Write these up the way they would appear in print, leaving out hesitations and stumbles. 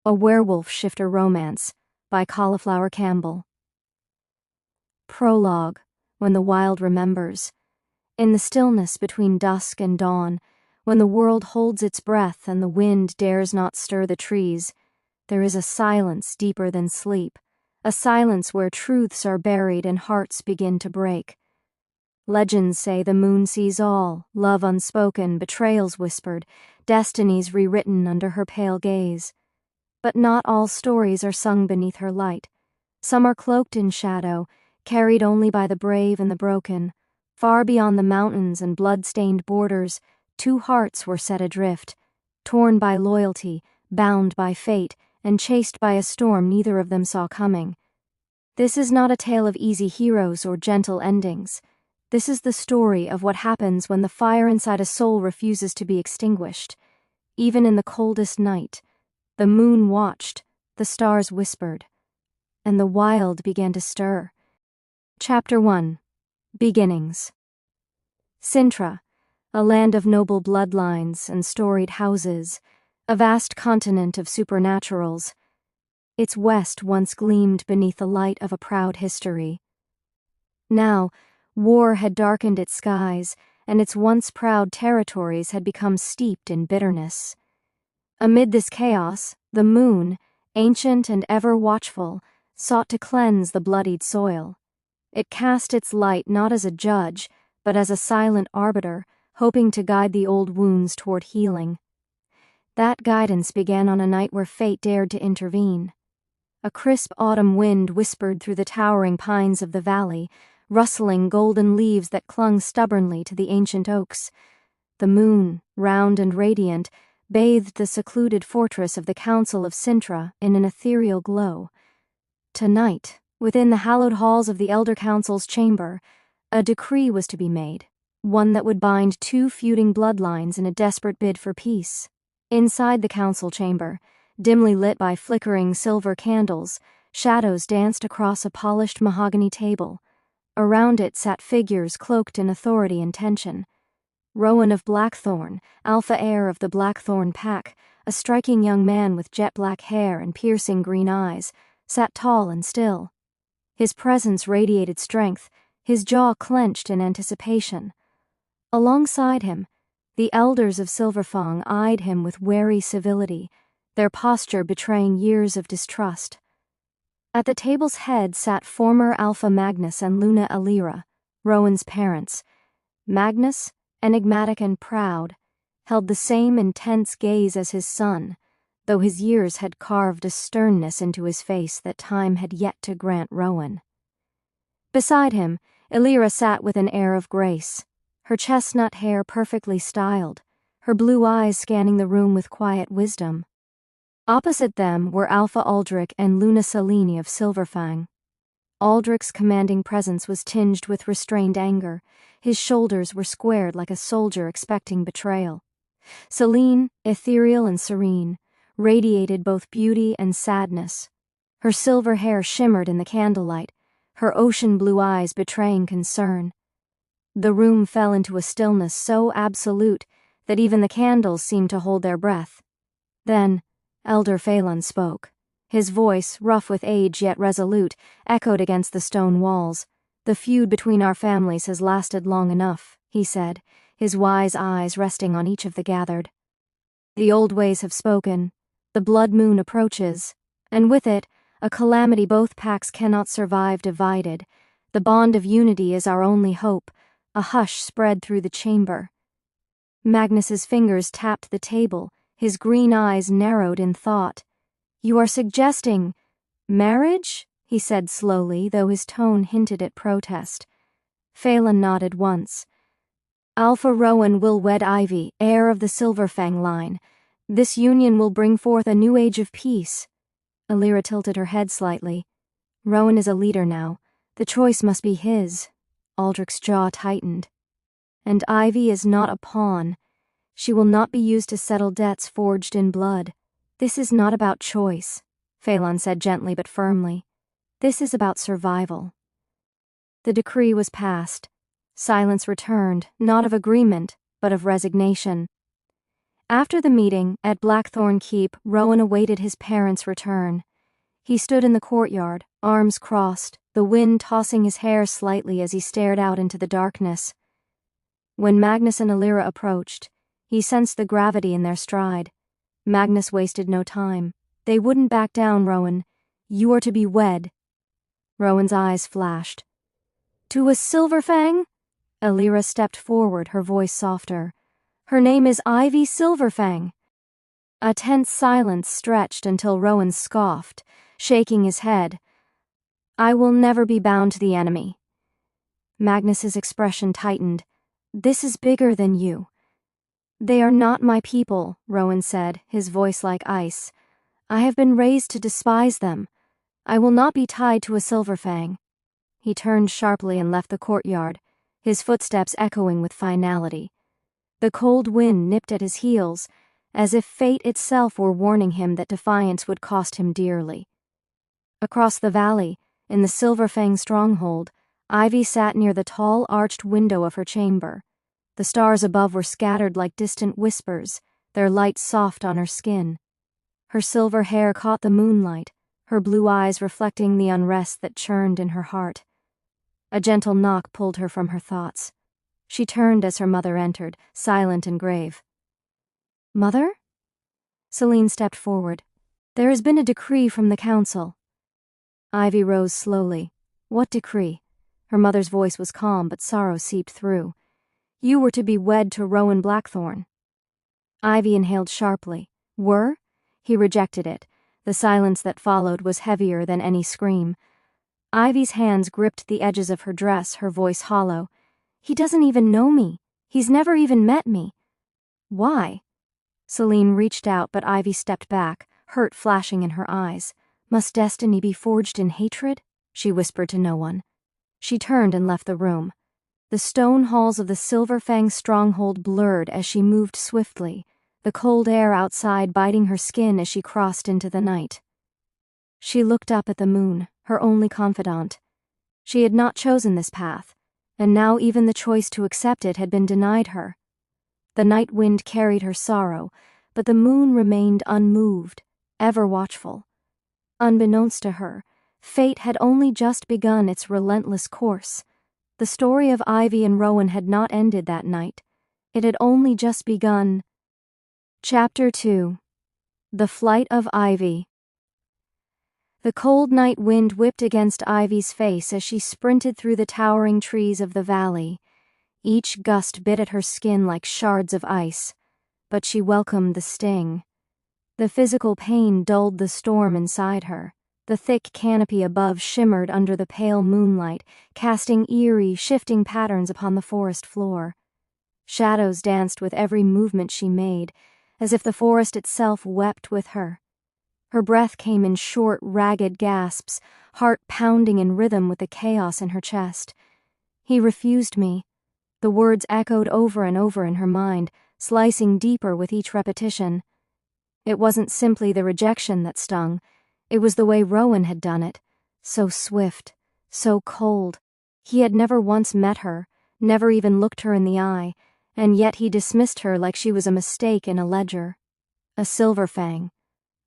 A Werewolf Shifter Romance by Cauliflower Campbell. Prologue, when the wild remembers. In the stillness between dusk and dawn, when the world holds its breath and the wind dares not stir the trees, there is a silence deeper than sleep, a silence where truths are buried and hearts begin to break. Legends say the moon sees all, love unspoken, betrayals whispered, destinies rewritten under her pale gaze. But not all stories are sung beneath her light. Some are cloaked in shadow, carried only by the brave and the broken. Far beyond the mountains and blood-stained borders, two hearts were set adrift, torn by loyalty, bound by fate, and chased by a storm neither of them saw coming. This is not a tale of easy heroes or gentle endings. This is the story of what happens when the fire inside a soul refuses to be extinguished. Even in the coldest night, the moon watched, the stars whispered, and the wild began to stir. Chapter 1. Beginnings. Sintra, a land of noble bloodlines and storied houses, a vast continent of supernaturals. Its west once gleamed beneath the light of a proud history. Now, war had darkened its skies, and its once proud territories had become steeped in bitterness. Amid this chaos, the moon, ancient and ever watchful, sought to cleanse the bloodied soil. It cast its light not as a judge, but as a silent arbiter, hoping to guide the old wounds toward healing. That guidance began on a night where fate dared to intervene. A crisp autumn wind whispered through the towering pines of the valley, rustling golden leaves that clung stubbornly to the ancient oaks. The moon, round and radiant, bathed the secluded fortress of the Council of Sintra in an ethereal glow. Tonight, within the hallowed halls of the Elder Council's chamber, a decree was to be made, one that would bind two feuding bloodlines in a desperate bid for peace. Inside the council chamber, dimly lit by flickering silver candles, shadows danced across a polished mahogany table. Around it sat figures cloaked in authority and tension. Rowan of Blackthornne, alpha heir of the Blackthornne pack, a striking young man with jet-black hair and piercing green eyes, sat tall and still. His presence radiated strength, his jaw clenched in anticipation. Alongside him, the elders of Silverfang eyed him with wary civility, their posture betraying years of distrust. At the table's head sat former Alpha Magnus and Luna Alira, Rowan's parents. Magnus, enigmatic and proud, held the same intense gaze as his son, though his years had carved a sternness into his face that time had yet to grant Rowan. Beside him, Alira sat with an air of grace, her chestnut hair perfectly styled, her blue eyes scanning the room with quiet wisdom. Opposite them were Alpha Aldrich and Luna Selene of Silverfang. Aldrich's commanding presence was tinged with restrained anger. His shoulders were squared like a soldier expecting betrayal. Selene, ethereal and serene, radiated both beauty and sadness. Her silver hair shimmered in the candlelight, her ocean blue eyes betraying concern. The room fell into a stillness so absolute that even the candles seemed to hold their breath. Then, Elder Phelan spoke. His voice, rough with age yet resolute, echoed against the stone walls. "The feud between our families has lasted long enough," he said, his wise eyes resting on each of the gathered. "The old ways have spoken. The blood moon approaches, and with it, a calamity both packs cannot survive divided. The bond of unity is our only hope." A hush spread through the chamber. Magnus's fingers tapped the table, his green eyes narrowed in thought. "You are suggesting marriage?" he said slowly, though his tone hinted at protest. Phelan nodded once. "Alpha Rowan will wed Ivy, heir of the Silverfang line. This union will bring forth a new age of peace." Alira tilted her head slightly. "Rowan is a leader now. The choice must be his." Aldrich's jaw tightened. "And Ivy is not a pawn. She will not be used to settle debts forged in blood. This is not about choice," Phelan said gently but firmly. "This is about survival." The decree was passed. Silence returned, not of agreement, but of resignation. After the meeting, at Blackthornne Keep, Rowan awaited his parents' return. He stood in the courtyard, arms crossed, the wind tossing his hair slightly as he stared out into the darkness. When Magnus and Alira approached, he sensed the gravity in their stride. Magnus wasted no time. They wouldn't back down, Rowan. You are to be wed. Rowan's eyes flashed. To a Silverfang? Alira stepped forward, her voice softer. Her name is Ivy Silverfang. A tense silence stretched until Rowan scoffed, shaking his head. I will never be bound to the enemy. Magnus's expression tightened. This is bigger than you. They are not my people, Rowan said, his voice like ice. I have been raised to despise them. I will not be tied to a Silverfang. He turned sharply and left the courtyard, his footsteps echoing with finality. The cold wind nipped at his heels, as if fate itself were warning him that defiance would cost him dearly. Across the valley, in the Silverfang stronghold, Ivy sat near the tall arched window of her chamber. The stars above were scattered like distant whispers, their light soft on her skin. Her silver hair caught the moonlight, her blue eyes reflecting the unrest that churned in her heart. A gentle knock pulled her from her thoughts. She turned as her mother entered, silent and grave. Mother? Celine stepped forward. There has been a decree from the council. Ivy rose slowly. What decree? Her mother's voice was calm, but sorrow seeped through. You were to be wed to Rowan Blackthornne. Ivy inhaled sharply. Were? He rejected it. The silence that followed was heavier than any scream. Ivy's hands gripped the edges of her dress, her voice hollow. He doesn't even know me. He's never even met me. Why? Celine reached out, but Ivy stepped back, hurt flashing in her eyes. Must destiny be forged in hatred? She whispered to no one. She turned and left the room. The stone halls of the Silverfang stronghold blurred as she moved swiftly, the cold air outside biting her skin as she crossed into the night. She looked up at the moon, her only confidant. She had not chosen this path, and now even the choice to accept it had been denied her. The night wind carried her sorrow, but the moon remained unmoved, ever watchful. Unbeknownst to her, fate had only just begun its relentless course. The story of Ivy and Rowan had not ended that night. It had only just begun. Chapter 2. The Flight of Ivy. The cold night wind whipped against Ivy's face as she sprinted through the towering trees of the valley. Each gust bit at her skin like shards of ice, but she welcomed the sting. The physical pain dulled the storm inside her. The thick canopy above shimmered under the pale moonlight, casting eerie, shifting patterns upon the forest floor. Shadows danced with every movement she made, as if the forest itself wept with her. Her breath came in short, ragged gasps, heart pounding in rhythm with the chaos in her chest. He refused me. The words echoed over and over in her mind, slicing deeper with each repetition. It wasn't simply the rejection that stung. It was the way Rowan had done it. So swift, so cold. He had never once met her, never even looked her in the eye, and yet he dismissed her like she was a mistake in a ledger. A Silverfang.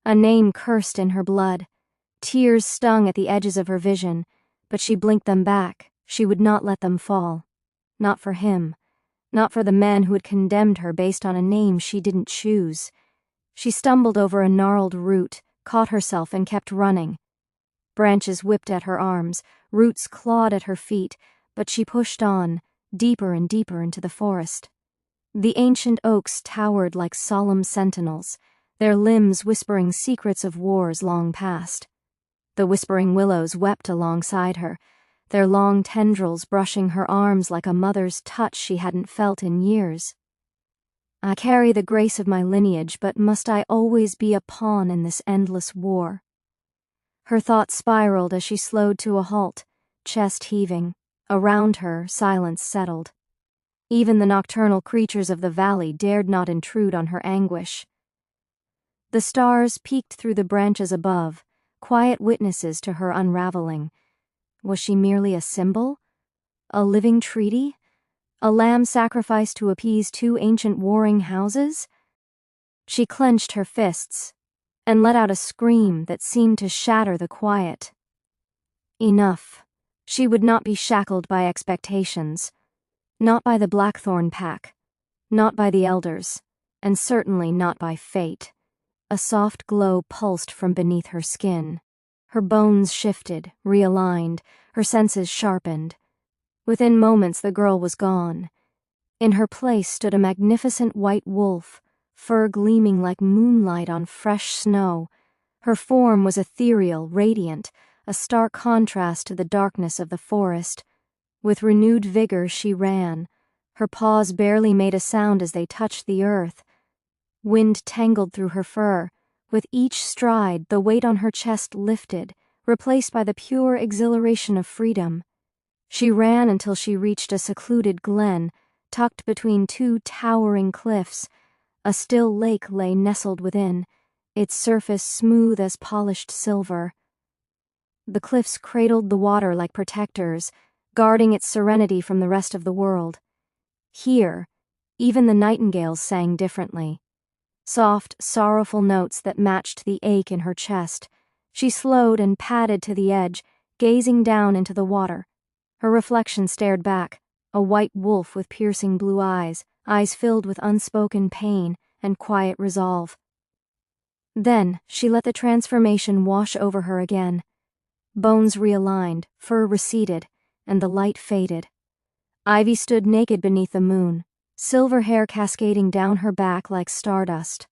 A name cursed in her blood. Tears stung at the edges of her vision, but she blinked them back. She would not let them fall. Not for him. Not for the men who had condemned her based on a name she didn't choose. She stumbled over a gnarled root, caught herself and kept running. Branches whipped at her arms, roots clawed at her feet, but she pushed on, deeper and deeper into the forest. The ancient oaks towered like solemn sentinels, their limbs whispering secrets of wars long past. The whispering willows wept alongside her, their long tendrils brushing her arms like a mother's touch she hadn't felt in years. I carry the grace of my lineage, but must I always be a pawn in this endless war? Her thoughts spiraled as she slowed to a halt, chest heaving. Around her, silence settled. Even the nocturnal creatures of the valley dared not intrude on her anguish. The stars peeked through the branches above, quiet witnesses to her unraveling. Was she merely a symbol? A living treaty? A lamb sacrificed to appease two ancient warring houses? She clenched her fists and let out a scream that seemed to shatter the quiet. Enough. She would not be shackled by expectations. Not by the Blackthornne pack. Not by the elders. And certainly not by fate. A soft glow pulsed from beneath her skin. Her bones shifted, realigned, her senses sharpened. Within moments the girl was gone. In her place stood a magnificent white wolf, fur gleaming like moonlight on fresh snow. Her form was ethereal, radiant, a stark contrast to the darkness of the forest. With renewed vigor she ran. Her paws barely made a sound as they touched the earth. Wind tangled through her fur. With each stride, the weight on her chest lifted, replaced by the pure exhilaration of freedom. She ran until she reached a secluded glen, tucked between two towering cliffs. A still lake lay nestled within, its surface smooth as polished silver. The cliffs cradled the water like protectors, guarding its serenity from the rest of the world. Here, even the nightingales sang differently. Soft, sorrowful notes that matched the ache in her chest. She slowed and padded to the edge, gazing down into the water. Her reflection stared back, a white wolf with piercing blue eyes filled with unspoken pain and quiet resolve. Then she let the transformation wash over her again. Bones realigned, fur receded, and the light faded. Ivy stood naked beneath the moon, silver hair cascading down her back like stardust.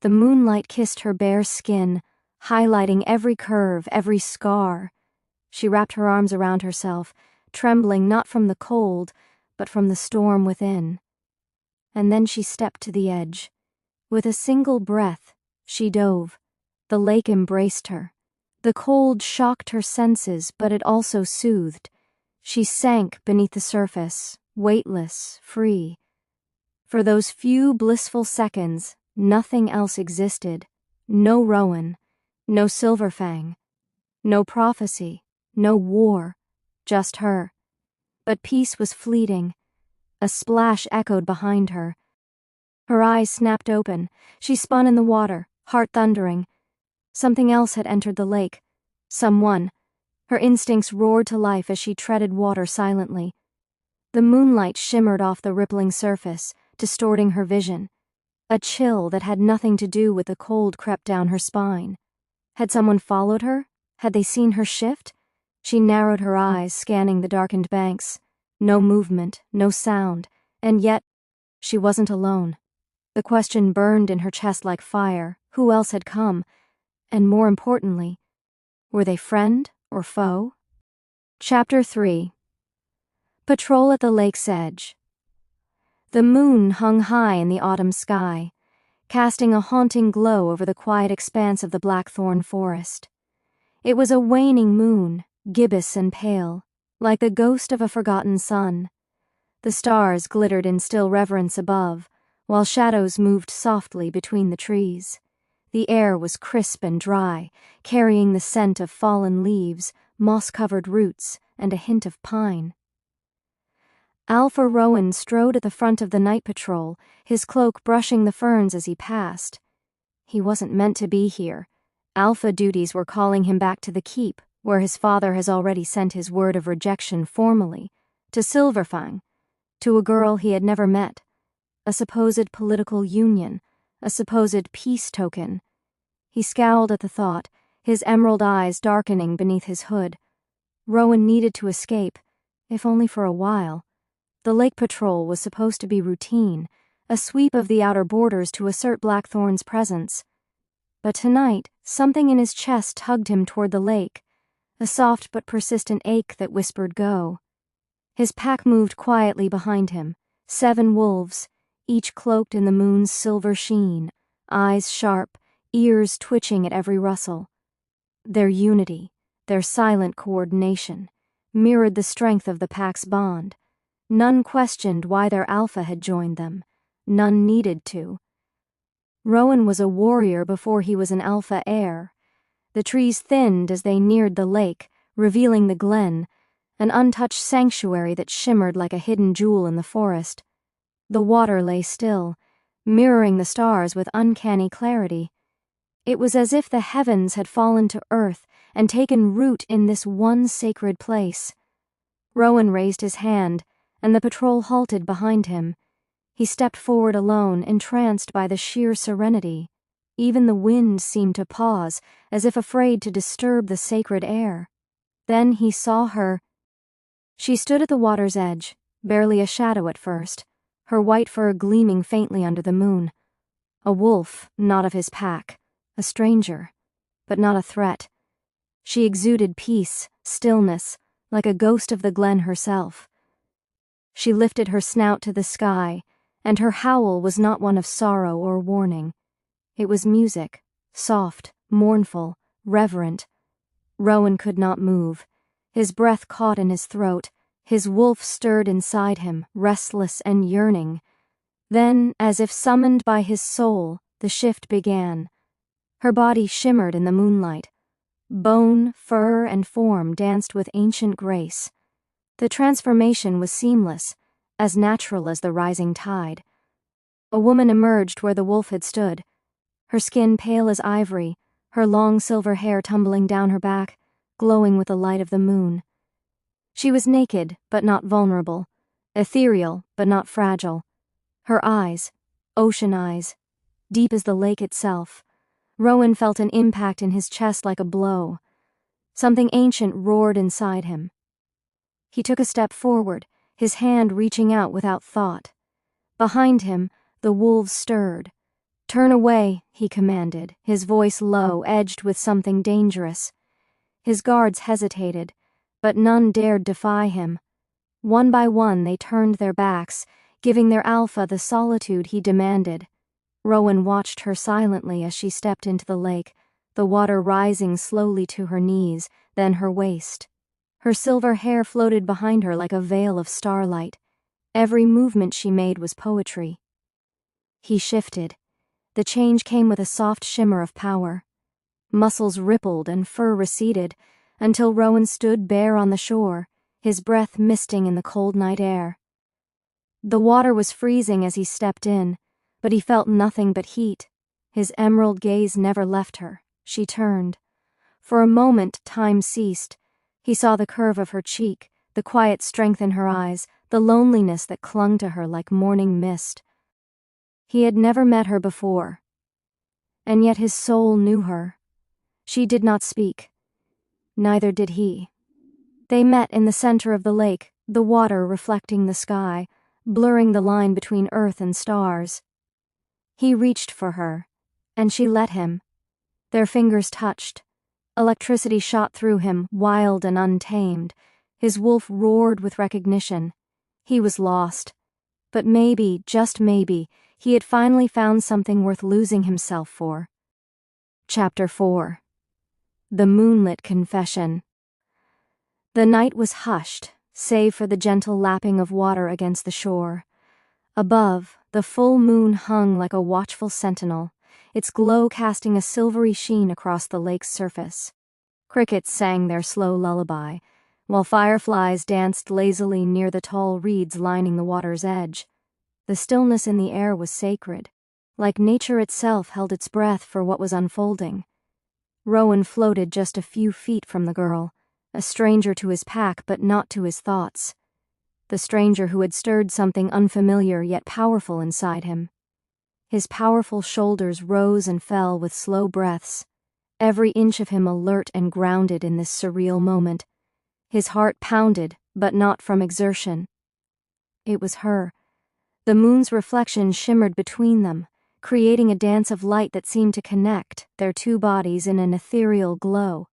The moonlight kissed her bare skin, highlighting every curve, every scar. She wrapped her arms around herself, trembling not from the cold, but from the storm within. And then she stepped to the edge. With a single breath, she dove. The lake embraced her. The cold shocked her senses, but it also soothed. She sank beneath the surface, weightless, free. For those few blissful seconds, nothing else existed. No Rowan, no Silverfang, no prophecy, no war, just her. But peace was fleeting. A splash echoed behind her. Her eyes snapped open. She spun in the water, heart thundering. Something else had entered the lake. Someone. Her instincts roared to life as she treaded water silently. The moonlight shimmered off the rippling surface, distorting her vision. A chill that had nothing to do with the cold crept down her spine. Had someone followed her? Had they seen her shift? She narrowed her eyes, scanning the darkened banks. No movement, no sound, and yet she wasn't alone. The question burned in her chest like fire. Who else had come? And more importantly, were they friend or foe? Chapter 3. Patrol at the lake's edge. The moon hung high in the autumn sky, casting a haunting glow over the quiet expanse of the Blackthornne forest. It was a waning moon, gibbous and pale, like the ghost of a forgotten sun. The stars glittered in still reverence above, while shadows moved softly between the trees. The air was crisp and dry, carrying the scent of fallen leaves, moss-covered roots, and a hint of pine. Alpha Rowan strode at the front of the night patrol, his cloak brushing the ferns as he passed. He wasn't meant to be here. Alpha duties were calling him back to the keep, where his father has already sent his word of rejection formally, to Silverfang, to a girl he had never met, a supposed political union, a supposed peace token. He scowled at the thought, his emerald eyes darkening beneath his hood. Rowan needed to escape, if only for a while. The lake patrol was supposed to be routine, a sweep of the outer borders to assert Blackthornne's presence. But tonight, something in his chest tugged him toward the lake, a soft but persistent ache that whispered go. His pack moved quietly behind him, 7 wolves, each cloaked in the moon's silver sheen, eyes sharp, ears twitching at every rustle. Their unity, their silent coordination, mirrored the strength of the pack's bond. None questioned why their alpha had joined them. None needed to. Rowan was a warrior before he was an alpha heir. The trees thinned as they neared the lake, revealing the glen, an untouched sanctuary that shimmered like a hidden jewel in the forest. The water lay still, mirroring the stars with uncanny clarity. It was as if the heavens had fallen to earth and taken root in this one sacred place. Rowan raised his hand, and the patrol halted behind him. He stepped forward alone, entranced by the sheer serenity. Even the wind seemed to pause, as if afraid to disturb the sacred air. Then he saw her. She stood at the water's edge, barely a shadow at first, her white fur gleaming faintly under the moon. A wolf, not of his pack, a stranger, but not a threat. She exuded peace, stillness, like a ghost of the glen herself. She lifted her snout to the sky, and her howl was not one of sorrow or warning. It was music, soft, mournful, reverent. Rowan could not move. His breath caught in his throat. His wolf stirred inside him, restless and yearning. Then, as if summoned by his soul, the shift began. Her body shimmered in the moonlight. Bone, fur, and form danced with ancient grace. The transformation was seamless, as natural as the rising tide. A woman emerged where the wolf had stood, her skin pale as ivory, her long silver hair tumbling down her back, glowing with the light of the moon. She was naked, but not vulnerable, ethereal, but not fragile. Her eyes, ocean eyes, deep as the lake itself. Rowan felt an impact in his chest like a blow. Something ancient roared inside him. He took a step forward, his hand reaching out without thought. Behind him, the wolves stirred. "Turn away," he commanded, his voice low, edged with something dangerous. His guards hesitated, but none dared defy him. One by one they turned their backs, giving their alpha the solitude he demanded. Rowan watched her silently as she stepped into the lake, the water rising slowly to her knees, then her waist. Her silver hair floated behind her like a veil of starlight. Every movement she made was poetry. He shifted. The change came with a soft shimmer of power. Muscles rippled and fur receded, until Rowan stood bare on the shore, his breath misting in the cold night air. The water was freezing as he stepped in, but he felt nothing but heat. His emerald gaze never left her. She turned. For a moment time ceased. He saw the curve of her cheek, the quiet strength in her eyes, the loneliness that clung to her like morning mist. He had never met her before, and yet his soul knew her. She did not speak. Neither did he. They met in the center of the lake, the water reflecting the sky, blurring the line between earth and stars. He reached for her, and she let him. Their fingers touched. Electricity shot through him, wild and untamed. His wolf roared with recognition. He was lost. But maybe, just maybe, he had finally found something worth losing himself for. Chapter 4. The Moonlit Confession. The night was hushed, save for the gentle lapping of water against the shore. Above, the full moon hung like a watchful sentinel, its glow casting a silvery sheen across the lake's surface. Crickets sang their slow lullaby, while fireflies danced lazily near the tall reeds lining the water's edge. The stillness in the air was sacred, like nature itself held its breath for what was unfolding. Rowan floated just a few feet from the girl, a stranger to his pack but not to his thoughts. The stranger who had stirred something unfamiliar yet powerful inside him. His powerful shoulders rose and fell with slow breaths, every inch of him alert and grounded in this surreal moment. His heart pounded, but not from exertion. It was her. The moon's reflection shimmered between them, creating a dance of light that seemed to connect their two bodies in an ethereal glow.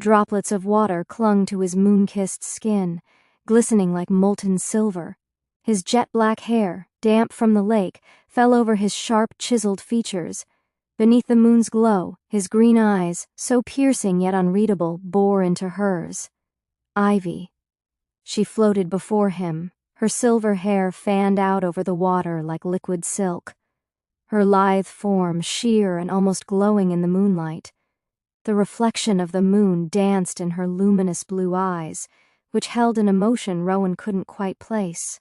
Droplets of water clung to his moon-kissed skin, glistening like molten silver. His jet-black hair, damp from the lake, fell over his sharp, chiseled features. Beneath the moon's glow, his green eyes, so piercing yet unreadable, bore into hers. Ivy. She floated before him, her silver hair fanned out over the water like liquid silk. Her lithe form sheer and almost glowing in the moonlight. The reflection of the moon danced in her luminous blue eyes, which held an emotion Rowan couldn't quite place.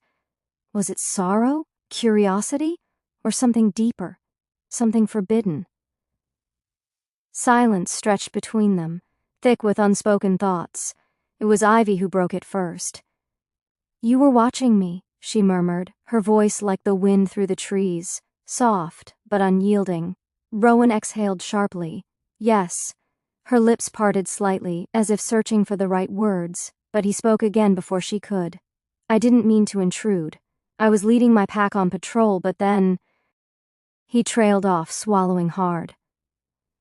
Was it sorrow? Curiosity? or something deeper, something forbidden. Silence stretched between them, thick with unspoken thoughts. It was Ivy who broke it first. "You were watching me," she murmured, her voice like the wind through the trees, soft but unyielding. Rowan exhaled sharply. "Yes." Her lips parted slightly, as if searching for the right words, but he spoke again before she could. "I didn't mean to intrude. I was leading my pack on patrol, but then—" He trailed off, swallowing hard,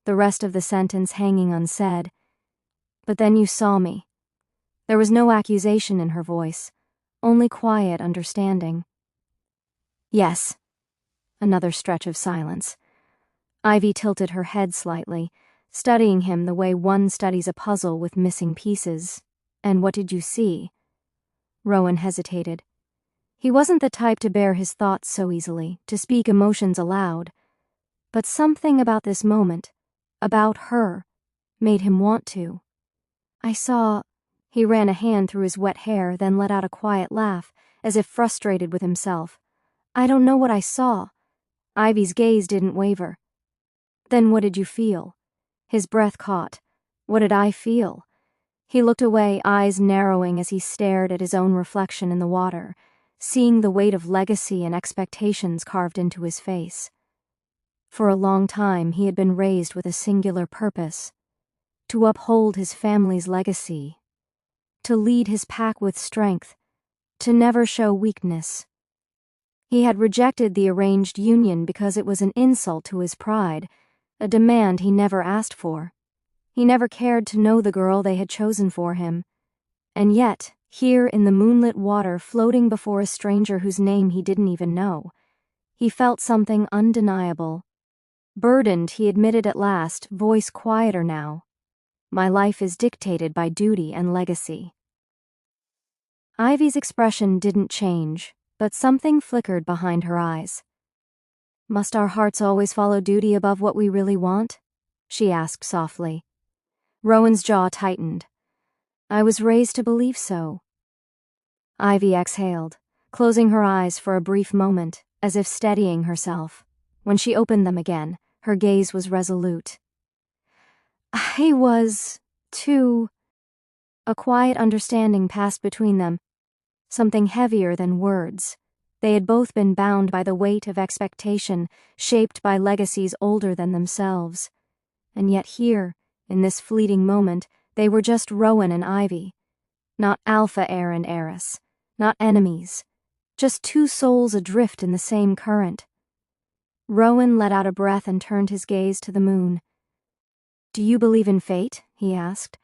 the rest of the sentence hanging unsaid. "But then you saw me." There was no accusation in her voice, only quiet understanding. "Yes." Another stretch of silence. Ivy tilted her head slightly, studying him the way one studies a puzzle with missing pieces. "And what did you see?" Rowan hesitated. He wasn't the type to bear his thoughts so easily, to speak emotions aloud. But something about this moment, about her, made him want to. "I saw—" He ran a hand through his wet hair, then let out a quiet laugh, as if frustrated with himself. "I don't know what I saw." Ivy's gaze didn't waver. "Then what did you feel?" His breath caught. "What did I feel?" He looked away, eyes narrowing as he stared at his own reflection in the water, seeing the weight of legacy and expectations carved into his face. For a long time he had been raised with a singular purpose: to uphold his family's legacy, to lead his pack with strength, to never show weakness. He had rejected the arranged union because it was an insult to his pride, a demand he never asked for. He never cared to know the girl they had chosen for him. And yet, here in the moonlit water, floating before a stranger whose name he didn't even know, he felt something undeniable. Burdened, he admitted at last, voice quieter now. "My life is dictated by duty and legacy." Ivy's expression didn't change, but something flickered behind her eyes. "Must our hearts always follow duty above what we really want?" she asked softly. Rowan's jaw tightened. "I was raised to believe so." Ivy exhaled, closing her eyes for a brief moment, as if steadying herself. When she opened them again, her gaze was resolute. "I was, too." A quiet understanding passed between them, something heavier than words. They had both been bound by the weight of expectation, shaped by legacies older than themselves. And yet here, in this fleeting moment, they were just Rowan and Ivy. Not alpha heir and heiress, not enemies, just two souls adrift in the same current. Rowan let out a breath and turned his gaze to the moon. "Do you believe in fate?" he asked.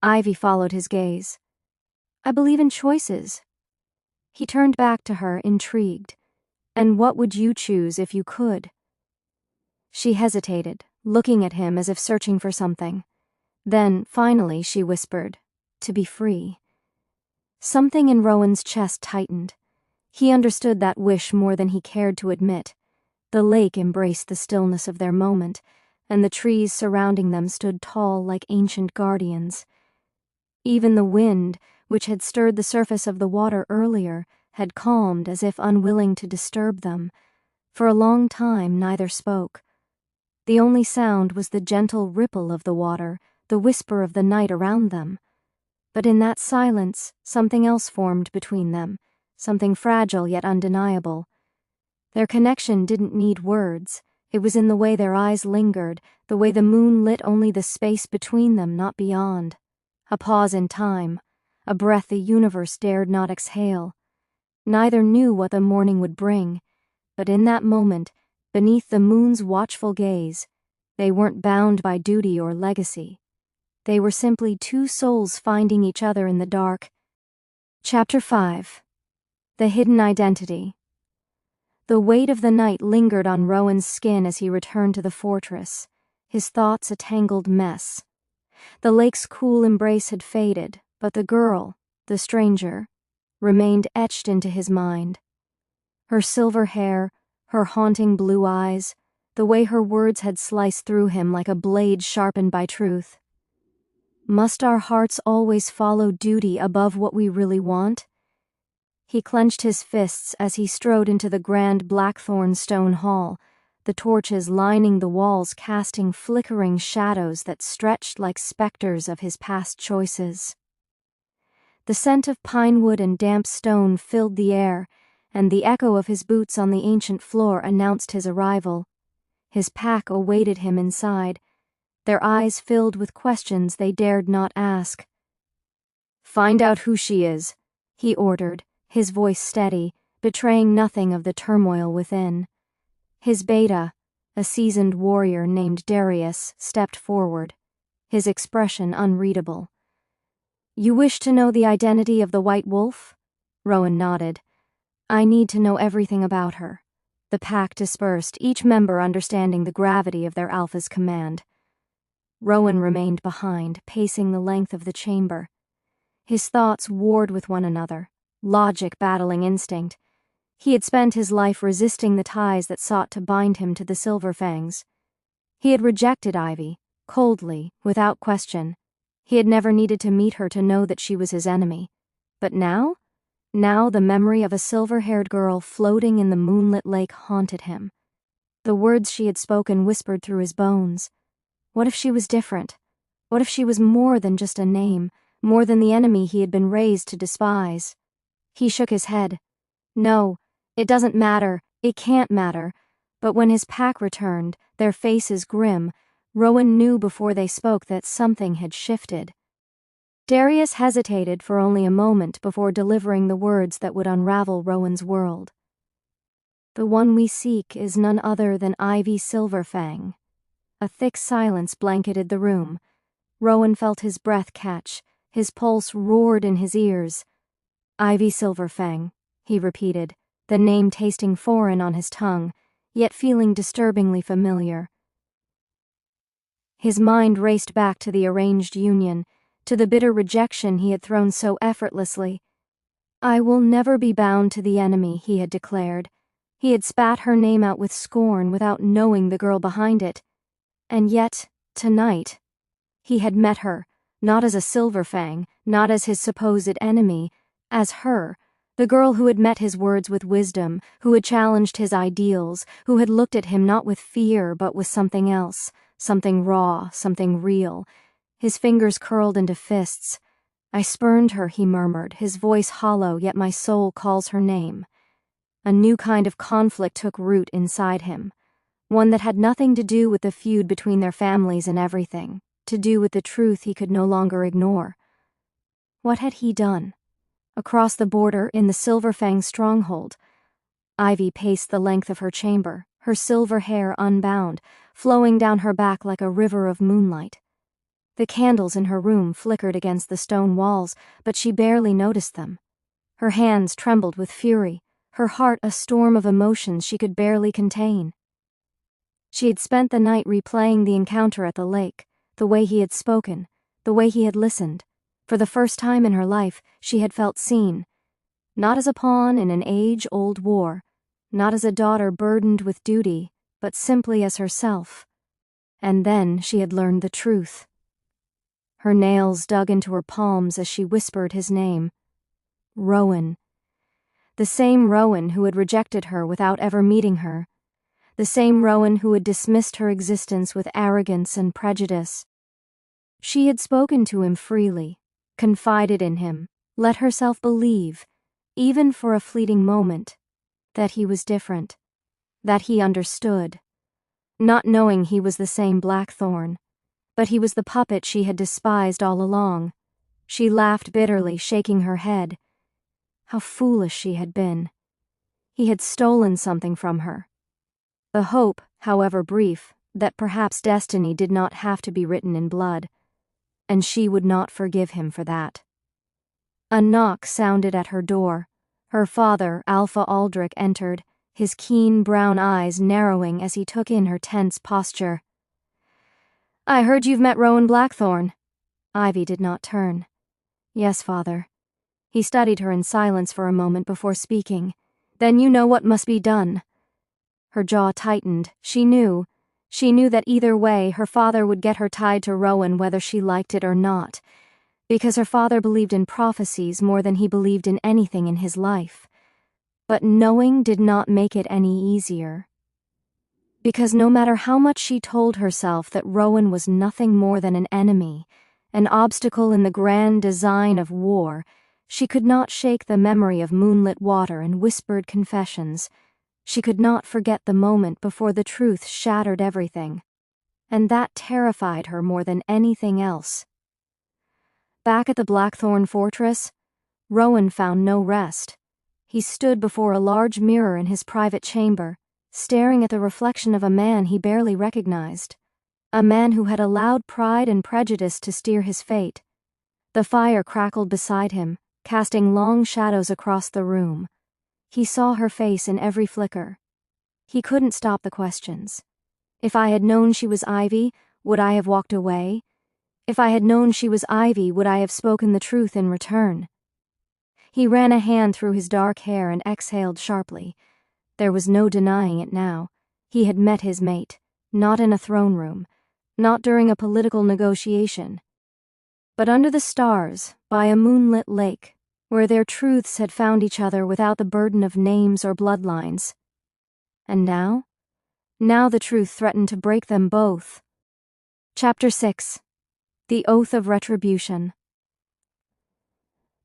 Ivy followed his gaze. "I believe in choices." He turned back to her, intrigued. "And what would you choose if you could?" She hesitated, looking at him as if searching for something. Then, finally, she whispered, "To be free." Something in Rowan's chest tightened. He understood that wish more than he cared to admit. The lake embraced the stillness of their moment, and the trees surrounding them stood tall like ancient guardians. Even the wind, which had stirred the surface of the water earlier, had calmed as if unwilling to disturb them. For a long time neither spoke. The only sound was the gentle ripple of the water, the whisper of the night around them. But in that silence, something else formed between them, something fragile yet undeniable. Their connection didn't need words. It was in the way their eyes lingered, the way the moon lit only the space between them, not beyond. A pause in time, a breath the universe dared not exhale. Neither knew what the morning would bring, but in that moment, beneath the moon's watchful gaze, they weren't bound by duty or legacy. They were simply two souls finding each other in the dark. Chapter 5. The Hidden Identity. The weight of the night lingered on Rowan's skin as he returned to the fortress, his thoughts a tangled mess. The lake's cool embrace had faded, but the girl, the stranger, remained etched into his mind. Her silver hair, her haunting blue eyes, the way her words had sliced through him like a blade sharpened by truth. Must our hearts always follow duty above what we really want? He clenched his fists as he strode into the grand Blackthornne stone hall, the torches lining the walls casting flickering shadows that stretched like specters of his past choices. The scent of pine wood and damp stone filled the air, and the echo of his boots on the ancient floor announced his arrival. His pack awaited him inside, their eyes filled with questions they dared not ask. "Find out who she is," he ordered, his voice steady, betraying nothing of the turmoil within. His beta, a seasoned warrior named Darius, stepped forward, his expression unreadable. "You wish to know the identity of the White Wolf?" Rowan nodded. "I need to know everything about her." The pack dispersed, each member understanding the gravity of their alpha's command. Rowan remained behind, pacing the length of the chamber. His thoughts warred with one another, logic battling instinct. He had spent his life resisting the ties that sought to bind him to the Silverfangs. He had rejected Ivy, coldly, without question. He had never needed to meet her to know that she was his enemy. But now the memory of a silver-haired girl floating in the moonlit lake haunted him. The words she had spoken whispered through his bones. What if she was different? What if she was more than just a name, more than the enemy he had been raised to despise? He shook his head. No, it doesn't matter, it can't matter. But when his pack returned, their faces grim, Rowan knew before they spoke that something had shifted. Darius hesitated for only a moment before delivering the words that would unravel Rowan's world. "The one we seek is none other than Ivy Silverfang." A thick silence blanketed the room. Rowan felt his breath catch, his pulse roared in his ears. "Ivy Silverfang," he repeated, the name tasting foreign on his tongue, yet feeling disturbingly familiar. His mind raced back to the arranged union, to the bitter rejection he had thrown so effortlessly. "I will never be bound to the enemy," he had declared. He had spat her name out with scorn without knowing the girl behind it. And yet, tonight, he had met her, not as a Silverfang, not as his supposed enemy, as her, the girl who had met his words with wisdom, who had challenged his ideals, who had looked at him not with fear but with something else, something raw, something real. His fingers curled into fists. "I spurned her," he murmured, his voice hollow, yet my soul calls her name. A new kind of conflict took root inside him, one that had nothing to do with the feud between their families and everything, to do with the truth he could no longer ignore. What had he done? Across the border, in the Silverfang stronghold, Ivy paced the length of her chamber, her silver hair unbound, flowing down her back like a river of moonlight. The candles in her room flickered against the stone walls, but she barely noticed them. Her hands trembled with fury, her heart a storm of emotions she could barely contain. She had spent the night replaying the encounter at the lake, the way he had spoken, the way he had listened. For the first time in her life, she had felt seen, not as a pawn in an age-old war, not as a daughter burdened with duty, but simply as herself. And then she had learned the truth. Her nails dug into her palms as she whispered his name. Rowan. The same Rowan who had rejected her without ever meeting her. The same Rowan who had dismissed her existence with arrogance and prejudice. She had spoken to him freely, confided in him, let herself believe, even for a fleeting moment, that he was different, that he understood, not knowing he was the same Blackthornne. But he was the puppet she had despised all along. She laughed bitterly, shaking her head. How foolish she had been. He had stolen something from her. The hope, however brief, that perhaps destiny did not have to be written in blood. And she would not forgive him for that. A knock sounded at her door. Her father, Alpha Aldrich, entered, his keen brown eyes narrowing as he took in her tense posture. "I heard you've met Rowan Blackthornne." Ivy did not turn. "Yes, father." He studied her in silence for a moment before speaking. "Then you know what must be done." Her jaw tightened. She knew that either way her father would get her tied to Rowan whether she liked it or not. because her father believed in prophecies more than he believed in anything in his life. But knowing did not make it any easier. Because no matter how much she told herself that Rowan was nothing more than an enemy, an obstacle in the grand design of war, she could not shake the memory of moonlit water and whispered confessions. She could not forget the moment before the truth shattered everything. And that terrified her more than anything else. Back at the Blackthornne fortress, Rowan found no rest. He stood before a large mirror in his private chamber, staring at the reflection of a man he barely recognized. A man who had allowed pride and prejudice to steer his fate. The fire crackled beside him, casting long shadows across the room. He saw her face in every flicker. He couldn't stop the questions. If I had known she was Ivy, would I have walked away? If I had known she was Ivy, would I have spoken the truth in return? He ran a hand through his dark hair and exhaled sharply. There was no denying it now. He had met his mate, not in a throne room, not during a political negotiation, but under the stars, by a moonlit lake, where their truths had found each other without the burden of names or bloodlines. And now? Now the truth threatened to break them both. Chapter 6. The Oath of Retribution.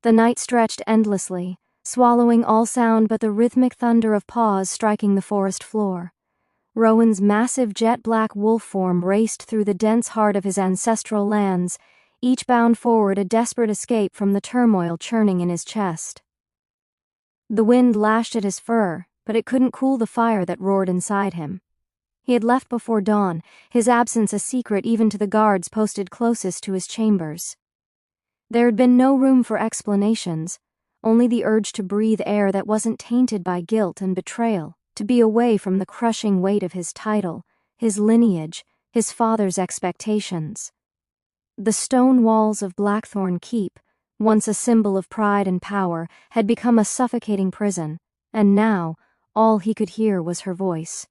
The night stretched endlessly, swallowing all sound but the rhythmic thunder of paws striking the forest floor. Rowan's massive jet-black wolf form raced through the dense heart of his ancestral lands, each bound forward a desperate escape from the turmoil churning in his chest. The wind lashed at his fur, but it couldn't cool the fire that roared inside him. He had left before dawn, his absence a secret even to the guards posted closest to his chambers. There had been no room for explanations, only the urge to breathe air that wasn't tainted by guilt and betrayal, to be away from the crushing weight of his title, his lineage, his father's expectations. The stone walls of Blackthornne Keep, once a symbol of pride and power, had become a suffocating prison, and now all he could hear was her voice.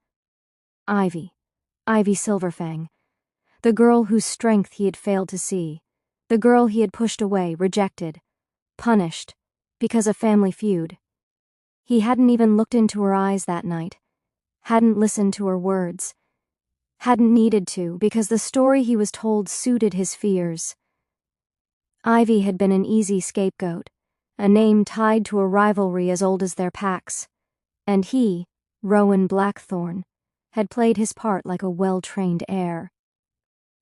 Ivy Silverfang, the girl whose strength he had failed to see, the girl he had pushed away, rejected, punished, because of family feud. He hadn't even looked into her eyes that night, hadn't listened to her words, hadn't needed to because the story he was told suited his fears. Ivy had been an easy scapegoat, a name tied to a rivalry as old as their packs, and he, Rowan Blackthornne, had played his part like a well-trained heir.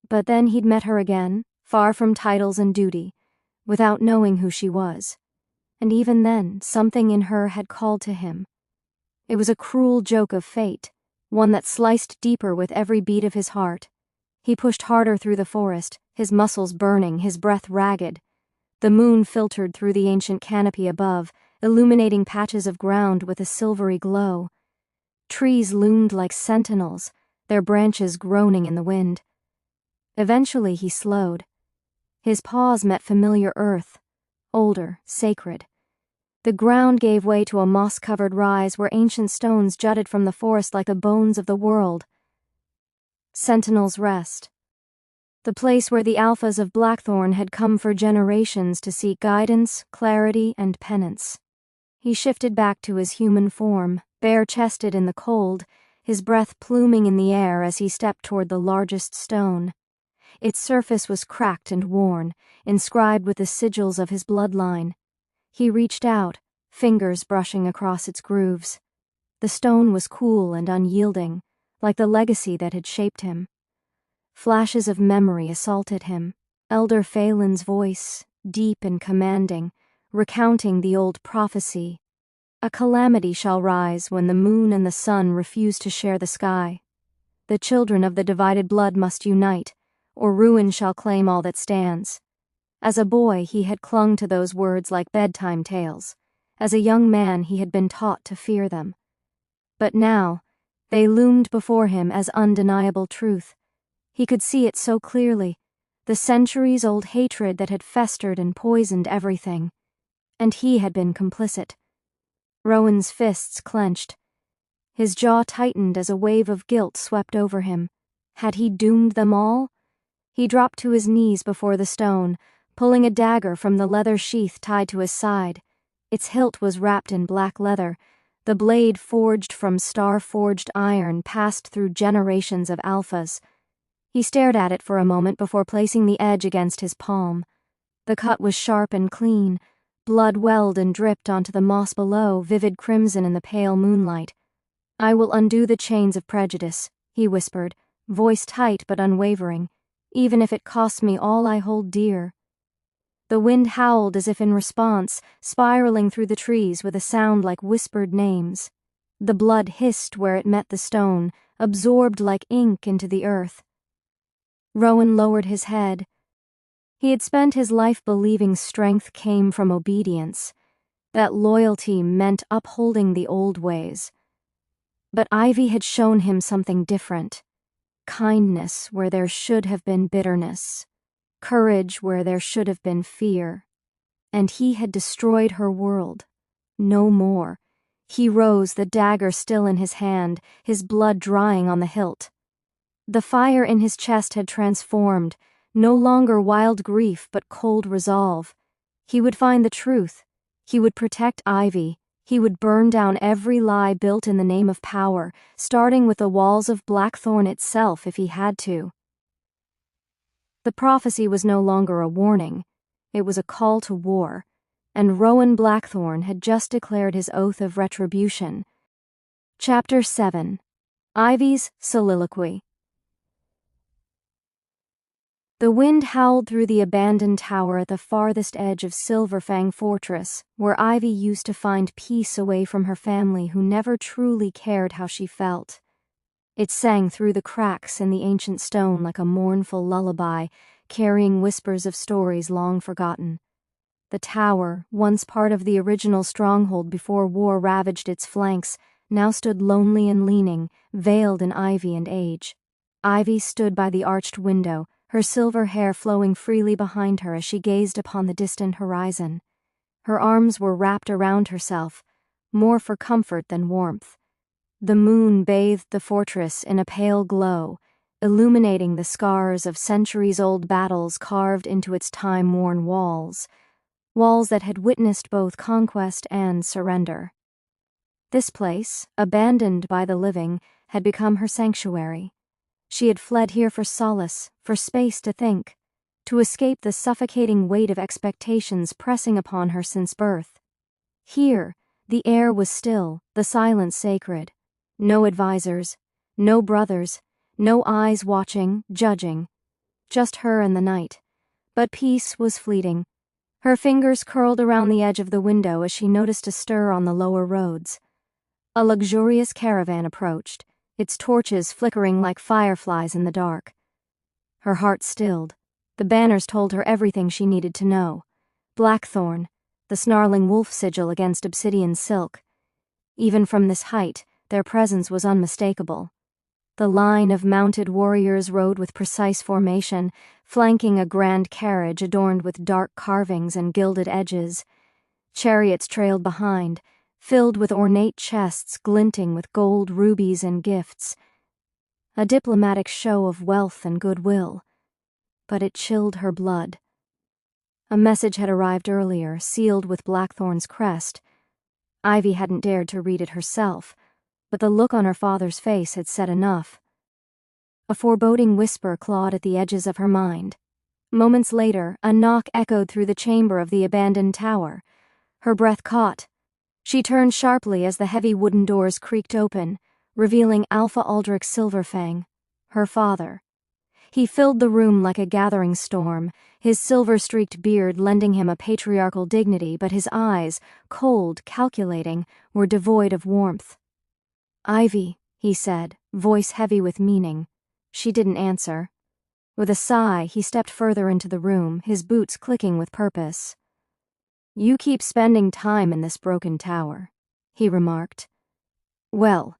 But then he'd met her again, far from titles and duty, without knowing who she was. And even then, something in her had called to him. It was a cruel joke of fate, one that sliced deeper with every beat of his heart. He pushed harder through the forest, his muscles burning, his breath ragged. The moon filtered through the ancient canopy above, illuminating patches of ground with a silvery glow. Trees loomed like sentinels, their branches groaning in the wind. Eventually he slowed. His paws met familiar earth, older, sacred. The ground gave way to a moss-covered rise where ancient stones jutted from the forest like the bones of the world. Sentinel's Rest. The place where the alphas of Blackthornne had come for generations to seek guidance, clarity, and penance. He shifted back to his human form, bare-chested in the cold, his breath pluming in the air as he stepped toward the largest stone. Its surface was cracked and worn, inscribed with the sigils of his bloodline. He reached out, fingers brushing across its grooves. The stone was cool and unyielding, like the legacy that had shaped him. Flashes of memory assaulted him, Elder Phelan's voice, deep and commanding, recounting the old prophecy. A calamity shall rise when the moon and the sun refuse to share the sky. The children of the divided blood must unite, or ruin shall claim all that stands. As a boy, he had clung to those words like bedtime tales. As a young man, he had been taught to fear them. But now, they loomed before him as undeniable truth. He could see it so clearly, the centuries-old hatred that had festered and poisoned everything. And he had been complicit. Rowan's fists clenched. His jaw tightened as a wave of guilt swept over him. Had he doomed them all? He dropped to his knees before the stone, pulling a dagger from the leather sheath tied to his side. Its hilt was wrapped in black leather, the blade forged from star-forged iron passed through generations of alphas. He stared at it for a moment before placing the edge against his palm. The cut was sharp and clean, blood welled and dripped onto the moss below, vivid crimson in the pale moonlight. "I will undo the chains of prejudice," he whispered, voice tight but unwavering, "even if it costs me all I hold dear." The wind howled as if in response, spiraling through the trees with a sound like whispered names. The blood hissed where it met the stone, absorbed like ink into the earth. Rowan lowered his head. He had spent his life believing strength came from obedience, that loyalty meant upholding the old ways. But Ivy had shown him something different. Kindness where there should have been bitterness. Courage where there should have been fear. And he had destroyed her world. No more. He rose, the dagger still in his hand, his blood drying on the hilt. The fire in his chest had transformed, no longer wild grief but cold resolve. He would find the truth. He would protect Ivy. He would burn down every lie built in the name of power, starting with the walls of Blackthornne itself if he had to. The prophecy was no longer a warning. It was a call to war, and Rowan Blackthornne had just declared his oath of retribution. Chapter 7. Ivy's Soliloquy. The wind howled through the abandoned tower at the farthest edge of Silverfang Fortress, where Ivy used to find peace away from her family who never truly cared how she felt. It sang through the cracks in the ancient stone like a mournful lullaby, carrying whispers of stories long forgotten. The tower, once part of the original stronghold before war ravaged its flanks, now stood lonely and leaning, veiled in ivy and age. Ivy stood by the arched window, her silver hair flowing freely behind her as she gazed upon the distant horizon. Her arms were wrapped around herself, more for comfort than warmth. The moon bathed the fortress in a pale glow, illuminating the scars of centuries-old battles carved into its time-worn walls that had witnessed both conquest and surrender. This place, abandoned by the living, had become her sanctuary. She had fled here for solace, for space to think, to escape the suffocating weight of expectations pressing upon her since birth. Here, the air was still, the silence sacred. No advisors, no brothers, no eyes watching, judging. Just her and the night. But peace was fleeting. Her fingers curled around the edge of the window as she noticed a stir on the lower roads. A luxurious caravan approached, its torches flickering like fireflies in the dark. Her heart stilled. The banners told her everything she needed to know. Blackthornne, the snarling wolf sigil against obsidian silk. Even from this height, their presence was unmistakable. The line of mounted warriors rode with precise formation, flanking a grand carriage adorned with dark carvings and gilded edges. Chariots trailed behind, filled with ornate chests glinting with gold, rubies, and gifts. A diplomatic show of wealth and goodwill. But it chilled her blood. A message had arrived earlier, sealed with Blackthornne's crest. Ivy hadn't dared to read it herself, but the look on her father's face had said enough. A foreboding whisper clawed at the edges of her mind. Moments later, a knock echoed through the chamber of the abandoned tower. Her breath caught. She turned sharply as the heavy wooden doors creaked open, revealing Alpha Aldrich Silverfang, her father. He filled the room like a gathering storm, his silver-streaked beard lending him a patriarchal dignity, but his eyes, cold, calculating, were devoid of warmth. "Ivy," he said, voice heavy with meaning. She didn't answer. With a sigh, he stepped further into the room, his boots clicking with purpose. "You keep spending time in this broken tower," he remarked. "Well,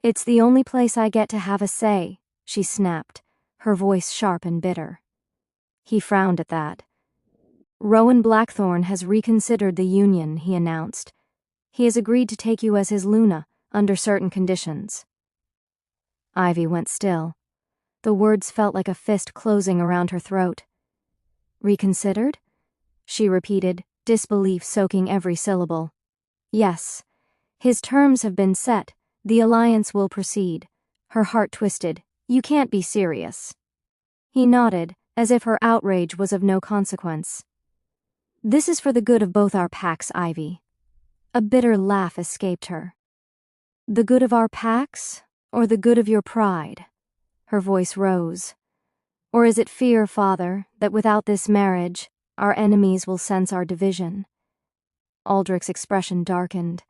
it's the only place I get to have a say," she snapped, her voice sharp and bitter. He frowned at that. "Rowan Blackthornne has reconsidered the union," he announced. "He has agreed to take you as his Luna, under certain conditions." Ivy went still. The words felt like a fist closing around her throat. "Reconsidered? she repeated, disbelief soaking every syllable. Yes. His terms have been set. The alliance will proceed. Her heart twisted. You can't be serious. He nodded, as if her outrage was of no consequence. This is for the good of both our packs, Ivy. A bitter laugh escaped her. The good of our packs, or the good of your pride? Her voice rose. Or is it fear, Father, that without this marriage, our enemies will sense our division? Aldrich's expression darkened.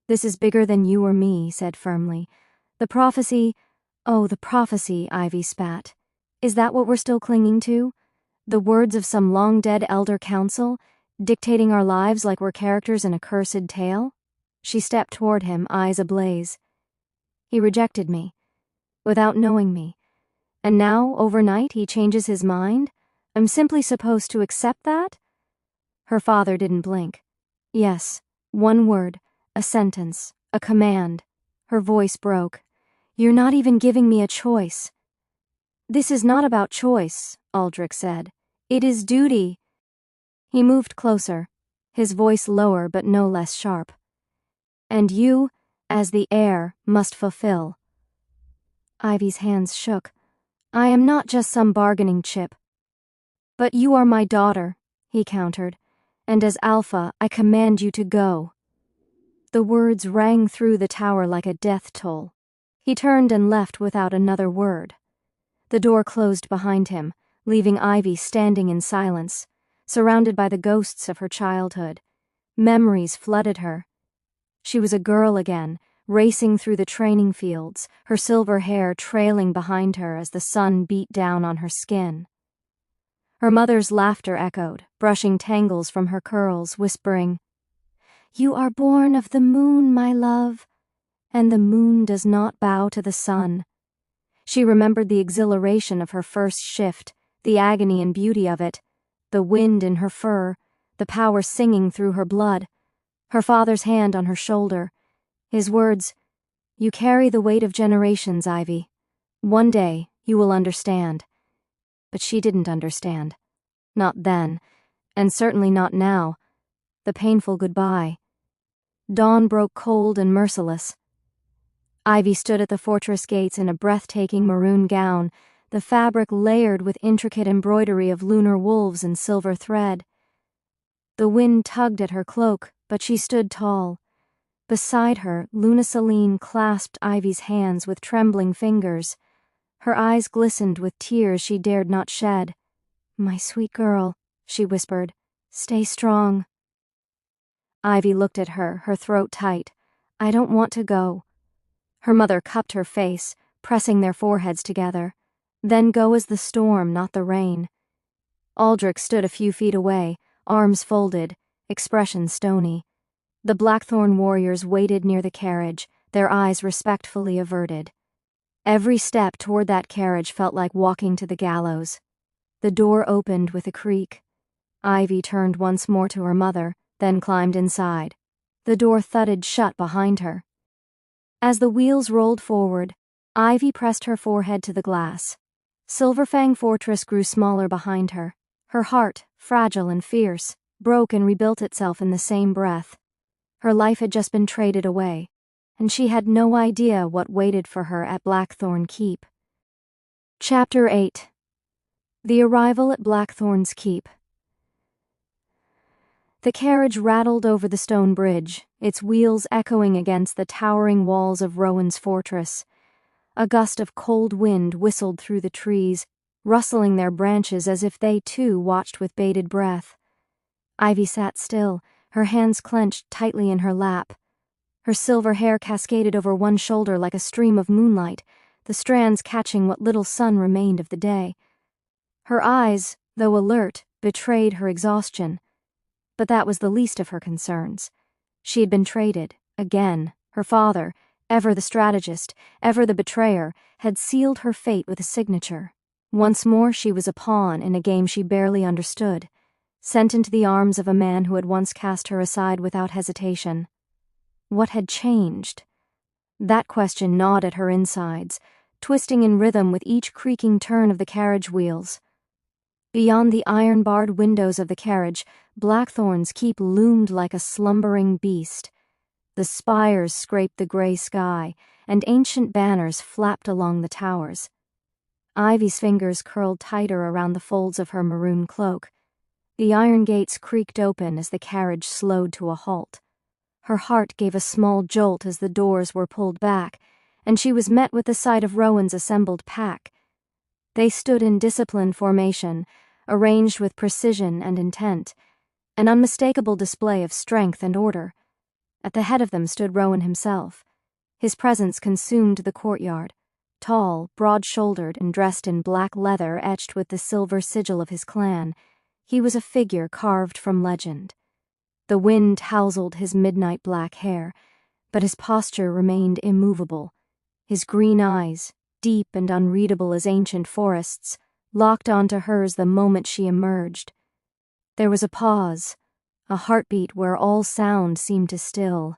This is bigger than you or me, he said firmly. The prophecy, Ivy spat. Is that what we're still clinging to? The words of some long-dead elder council, dictating our lives like we're characters in a cursed tale? She stepped toward him, eyes ablaze. He rejected me, without knowing me. And now, overnight, he changes his mind? I'm simply supposed to accept that? Her father didn't blink. Yes, one word, a sentence, a command. Her voice broke. You're not even giving me a choice. This is not about choice, Aldrich said. It is duty. He moved closer, his voice lower but no less sharp. And you, as the heir, must fulfill. Ivy's hands shook. I am not just some bargaining chip. But you are my daughter, he countered, and as Alpha, I command you to go. The words rang through the tower like a death toll. He turned and left without another word. The door closed behind him, leaving Ivy standing in silence, surrounded by the ghosts of her childhood. Memories flooded her. She was a girl again, racing through the training fields, her silver hair trailing behind her as the sun beat down on her skin. Her mother's laughter echoed, brushing tangles from her curls, whispering, You are born of the moon, my love, and the moon does not bow to the sun. She remembered the exhilaration of her first shift, the agony and beauty of it, the wind in her fur, the power singing through her blood, her father's hand on her shoulder, his words, You carry the weight of generations, Ivy. One day you will understand. But she didn't understand. Not then, and certainly not now. The painful goodbye. Dawn broke cold and merciless. Ivy stood at the fortress gates in a breathtaking maroon gown, the fabric layered with intricate embroidery of lunar wolves and silver thread. The wind tugged at her cloak, but she stood tall. Beside her, Luna Celine clasped Ivy's hands with trembling fingers. Her eyes glistened with tears she dared not shed. My sweet girl, she whispered, stay strong. Ivy looked at her, her throat tight. I don't want to go. Her mother cupped her face, pressing their foreheads together. Then go as the storm, not the rain. Aldrich stood a few feet away, arms folded, expression stony. The Blackthornne warriors waited near the carriage, their eyes respectfully averted. Every step toward that carriage felt like walking to the gallows. The door opened with a creak. Ivy turned once more to her mother, then climbed inside. The door thudded shut behind her. As the wheels rolled forward, Ivy pressed her forehead to the glass. Silverfang Fortress grew smaller behind her. Her heart, fragile and fierce, broke and rebuilt itself in the same breath. Her life had just been traded away, and she had no idea what waited for her at Blackthornne Keep. Chapter 8. The arrival at Blackthorn's Keep. The carriage rattled over the stone bridge, its wheels echoing against the towering walls of Rowan's fortress. A gust of cold wind whistled through the trees, rustling their branches as if they too watched with bated breath. Ivy sat still, her hands clenched tightly in her lap. Her silver hair cascaded over one shoulder like a stream of moonlight, the strands catching what little sun remained of the day. Her eyes, though alert, betrayed her exhaustion. But that was the least of her concerns. She had been traded, again. Her father, ever the strategist, ever the betrayer, had sealed her fate with a signature. Once more she was a pawn in a game she barely understood, sent into the arms of a man who had once cast her aside without hesitation. What had changed? That question gnawed at her insides, twisting in rhythm with each creaking turn of the carriage wheels. Beyond the iron-barred windows of the carriage, Blackthornne's keep loomed like a slumbering beast. The spires scraped the grey sky, and ancient banners flapped along the towers. Ivy's fingers curled tighter around the folds of her maroon cloak. The iron gates creaked open as the carriage slowed to a halt. Her heart gave a small jolt as the doors were pulled back, and she was met with the sight of Rowan's assembled pack. They stood in disciplined formation, arranged with precision and intent, an unmistakable display of strength and order. At the head of them stood Rowan himself. His presence consumed the courtyard. Tall, broad-shouldered, and dressed in black leather etched with the silver sigil of his clan, he was a figure carved from legend. The wind tousled his midnight black hair, but his posture remained immovable. His green eyes, deep and unreadable as ancient forests, locked onto hers the moment she emerged. There was a pause, a heartbeat where all sound seemed to still.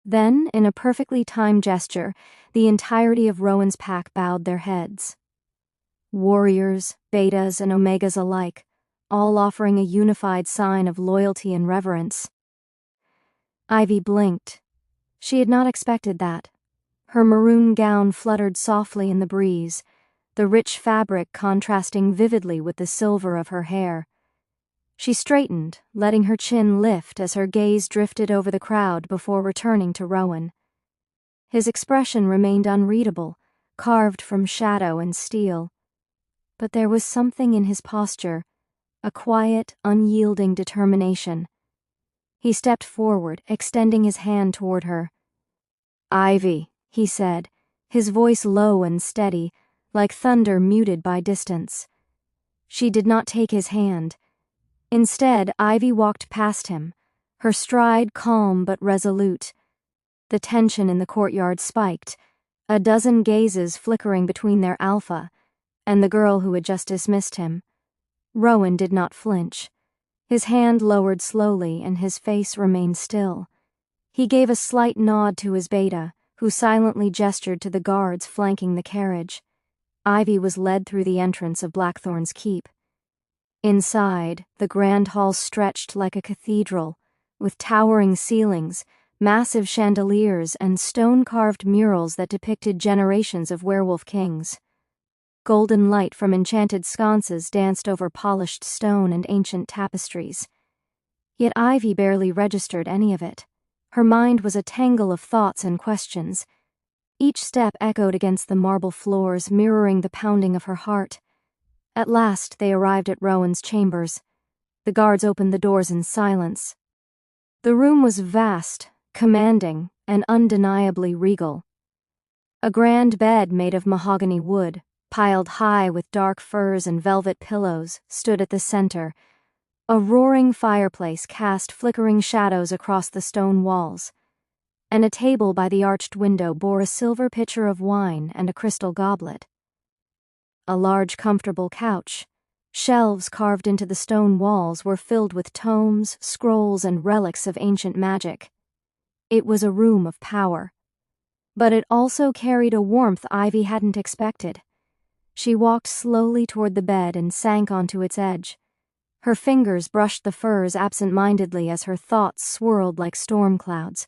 Then, in a perfectly timed gesture, the entirety of Rowan's pack bowed their heads. Warriors, betas, and omegas alike, all offering a unified sign of loyalty and reverence. Ivy blinked. She had not expected that. Her maroon gown fluttered softly in the breeze, the rich fabric contrasting vividly with the silver of her hair. She straightened, letting her chin lift as her gaze drifted over the crowd before returning to Rowan. His expression remained unreadable, carved from shadow and steel. But there was something in his posture, a quiet, unyielding determination. He stepped forward, extending his hand toward her. "Ivy," he said, his voice low and steady, like thunder muted by distance. She did not take his hand. Instead, Ivy walked past him, her stride calm but resolute. The tension in the courtyard spiked, a dozen gazes flickering between their alpha and the girl who had just dismissed him. Rowan did not flinch. His hand lowered slowly and his face remained still. He gave a slight nod to his beta, who silently gestured to the guards flanking the carriage. Ivy was led through the entrance of Blackthornne's keep. Inside, the grand hall stretched like a cathedral, with towering ceilings, massive chandeliers, and stone-carved murals that depicted generations of werewolf kings. Golden light from enchanted sconces danced over polished stone and ancient tapestries. Yet Ivy barely registered any of it. Her mind was a tangle of thoughts and questions. Each step echoed against the marble floors, mirroring the pounding of her heart. At last they arrived at Rowan's chambers. The guards opened the doors in silence. The room was vast, commanding, and undeniably regal. A grand bed made of mahogany wood, piled high with dark furs and velvet pillows, stood at the center. A roaring fireplace cast flickering shadows across the stone walls, and a table by the arched window bore a silver pitcher of wine and a crystal goblet. A large, comfortable couch, shelves carved into the stone walls, were filled with tomes, scrolls, and relics of ancient magic. It was a room of power. But it also carried a warmth Ivy hadn't expected. She walked slowly toward the bed and sank onto its edge. Her fingers brushed the furs absent-mindedly as her thoughts swirled like storm clouds.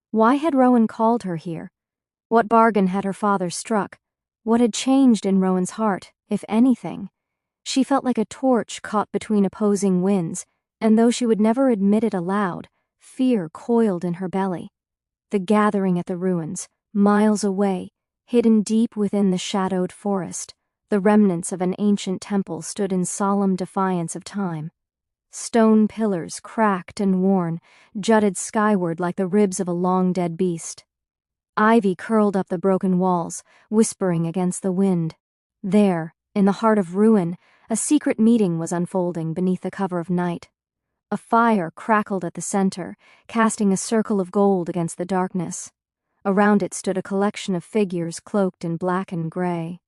Why had Rowan called her here? What bargain had her father struck? What had changed in Rowan's heart, if anything? She felt like a torch caught between opposing winds, and though she would never admit it aloud, fear coiled in her belly. The gathering at the ruins, miles away, hidden deep within the shadowed forest, the remnants of an ancient temple stood in solemn defiance of time. Stone pillars, cracked and worn, jutted skyward like the ribs of a long-dead beast. Ivy curled up the broken walls, whispering against the wind. There, in the heart of ruin, a secret meeting was unfolding beneath the cover of night. A fire crackled at the center, casting a circle of gold against the darkness. Around it stood a collection of figures cloaked in black and gray.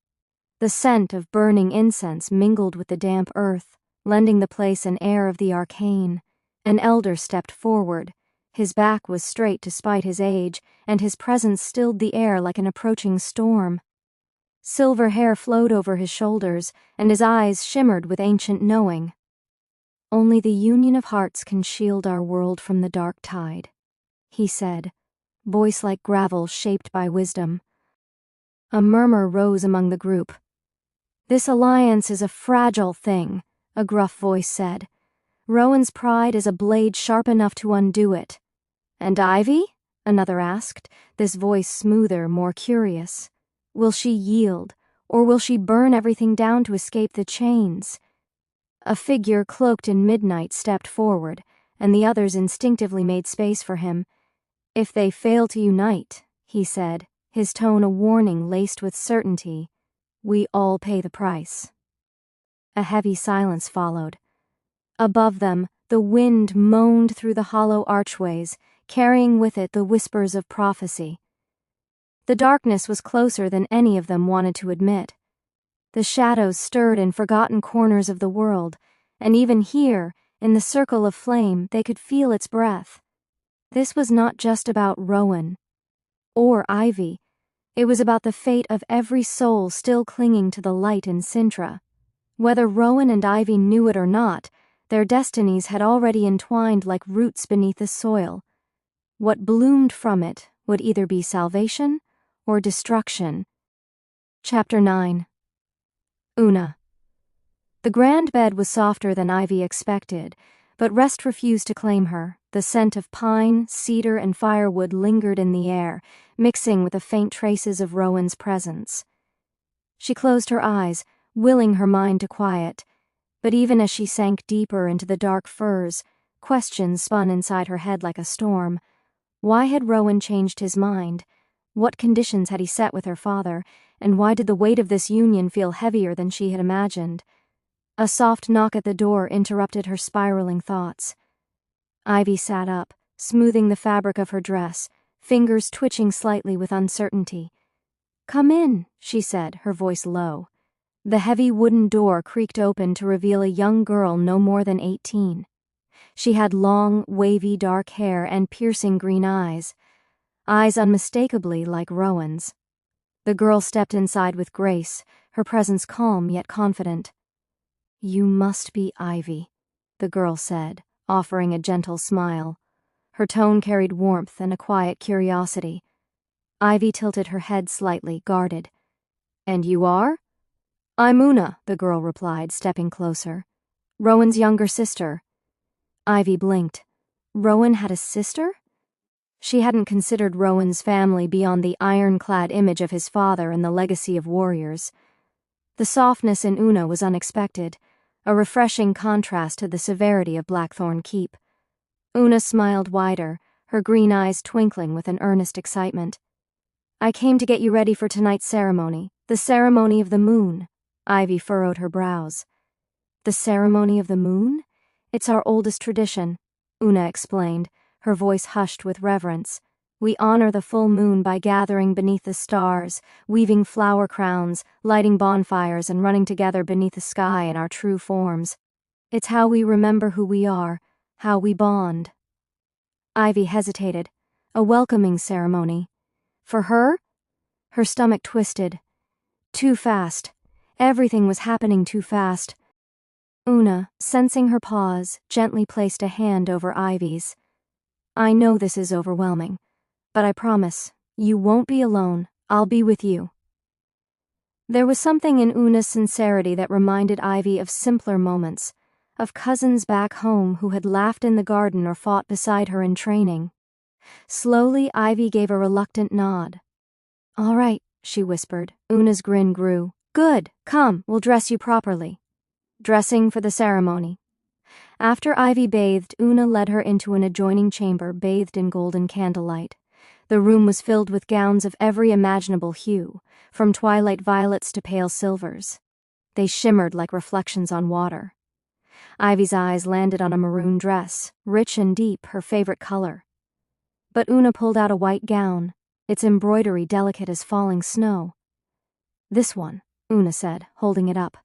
The scent of burning incense mingled with the damp earth, lending the place an air of the arcane. An elder stepped forward. His back was straight despite his age, and his presence stilled the air like an approaching storm. Silver hair flowed over his shoulders, and his eyes shimmered with ancient knowing. "Only the union of hearts can shield our world from the dark tide," he said, voice like gravel shaped by wisdom. A murmur rose among the group. "This alliance is a fragile thing," a gruff voice said. "Rowan's pride is a blade sharp enough to undo it." "And Ivy?" another asked, this voice smoother, more curious. "Will she yield, or will she burn everything down to escape the chains?" A figure cloaked in midnight stepped forward, and the others instinctively made space for him. "If they fail to unite," he said, his tone a warning laced with certainty, "we all pay the price." A heavy silence followed. Above them, the wind moaned through the hollow archways, carrying with it the whispers of prophecy. The darkness was closer than any of them wanted to admit. The shadows stirred in forgotten corners of the world, and even here, in the circle of flame, they could feel its breath. This was not just about Rowan or Ivy. It was about the fate of every soul still clinging to the light in Sintra. Whether Rowan and Ivy knew it or not, their destinies had already entwined like roots beneath the soil. What bloomed from it would either be salvation or destruction. Chapter 9. Una. The grand bed was softer than Ivy expected, but rest refused to claim her. The scent of pine, cedar, and firewood lingered in the air, mixing with the faint traces of Rowan's presence. She closed her eyes, willing her mind to quiet, but even as she sank deeper into the dark furs, questions spun inside her head like a storm. Why had Rowan changed his mind? What conditions had he set with her father, and why did the weight of this union feel heavier than she had imagined? A soft knock at the door interrupted her spiraling thoughts. Ivy sat up, smoothing the fabric of her dress, fingers twitching slightly with uncertainty. "Come in," she said, her voice low. The heavy wooden door creaked open to reveal a young girl no more than 18. She had long, wavy dark hair and piercing green eyes unmistakably like Rowan's. The girl stepped inside with grace, her presence calm yet confident. "You must be Ivy," the girl said, offering a gentle smile. Her tone carried warmth and a quiet curiosity. Ivy tilted her head slightly, guarded. "And you are?" "I'm Una," the girl replied, stepping closer. "Rowan's younger sister." Ivy blinked. Rowan had a sister? She hadn't considered Rowan's family beyond the ironclad image of his father and the legacy of warriors. The softness in Una was unexpected, a refreshing contrast to the severity of Blackthornne Keep. Una smiled wider, her green eyes twinkling with an earnest excitement. "I came to get you ready for tonight's ceremony, the ceremony of the moon." Ivy furrowed her brows. "The ceremony of the moon? It's our oldest tradition," Una explained, her voice hushed with reverence. "We honor the full moon by gathering beneath the stars, weaving flower crowns, lighting bonfires, and running together beneath the sky in our true forms. It's how we remember who we are, how we bond." Ivy hesitated. A welcoming ceremony. For her? Her stomach twisted. Too fast. Everything was happening too fast. Una, sensing her pause, gently placed a hand over Ivy's. "I know this is overwhelming, but I promise, you won't be alone. I'll be with you." There was something in Una's sincerity that reminded Ivy of simpler moments, of cousins back home who had laughed in the garden or fought beside her in training. Slowly, Ivy gave a reluctant nod. "All right," she whispered. Una's grin grew. "Good, come, we'll dress you properly." Dressing for the ceremony. After Ivy bathed, Una led her into an adjoining chamber bathed in golden candlelight. The room was filled with gowns of every imaginable hue, from twilight violets to pale silvers. They shimmered like reflections on water. Ivy's eyes landed on a maroon dress, rich and deep, her favorite color. But Una pulled out a white gown, its embroidery delicate as falling snow. "This one," Una said, holding it up.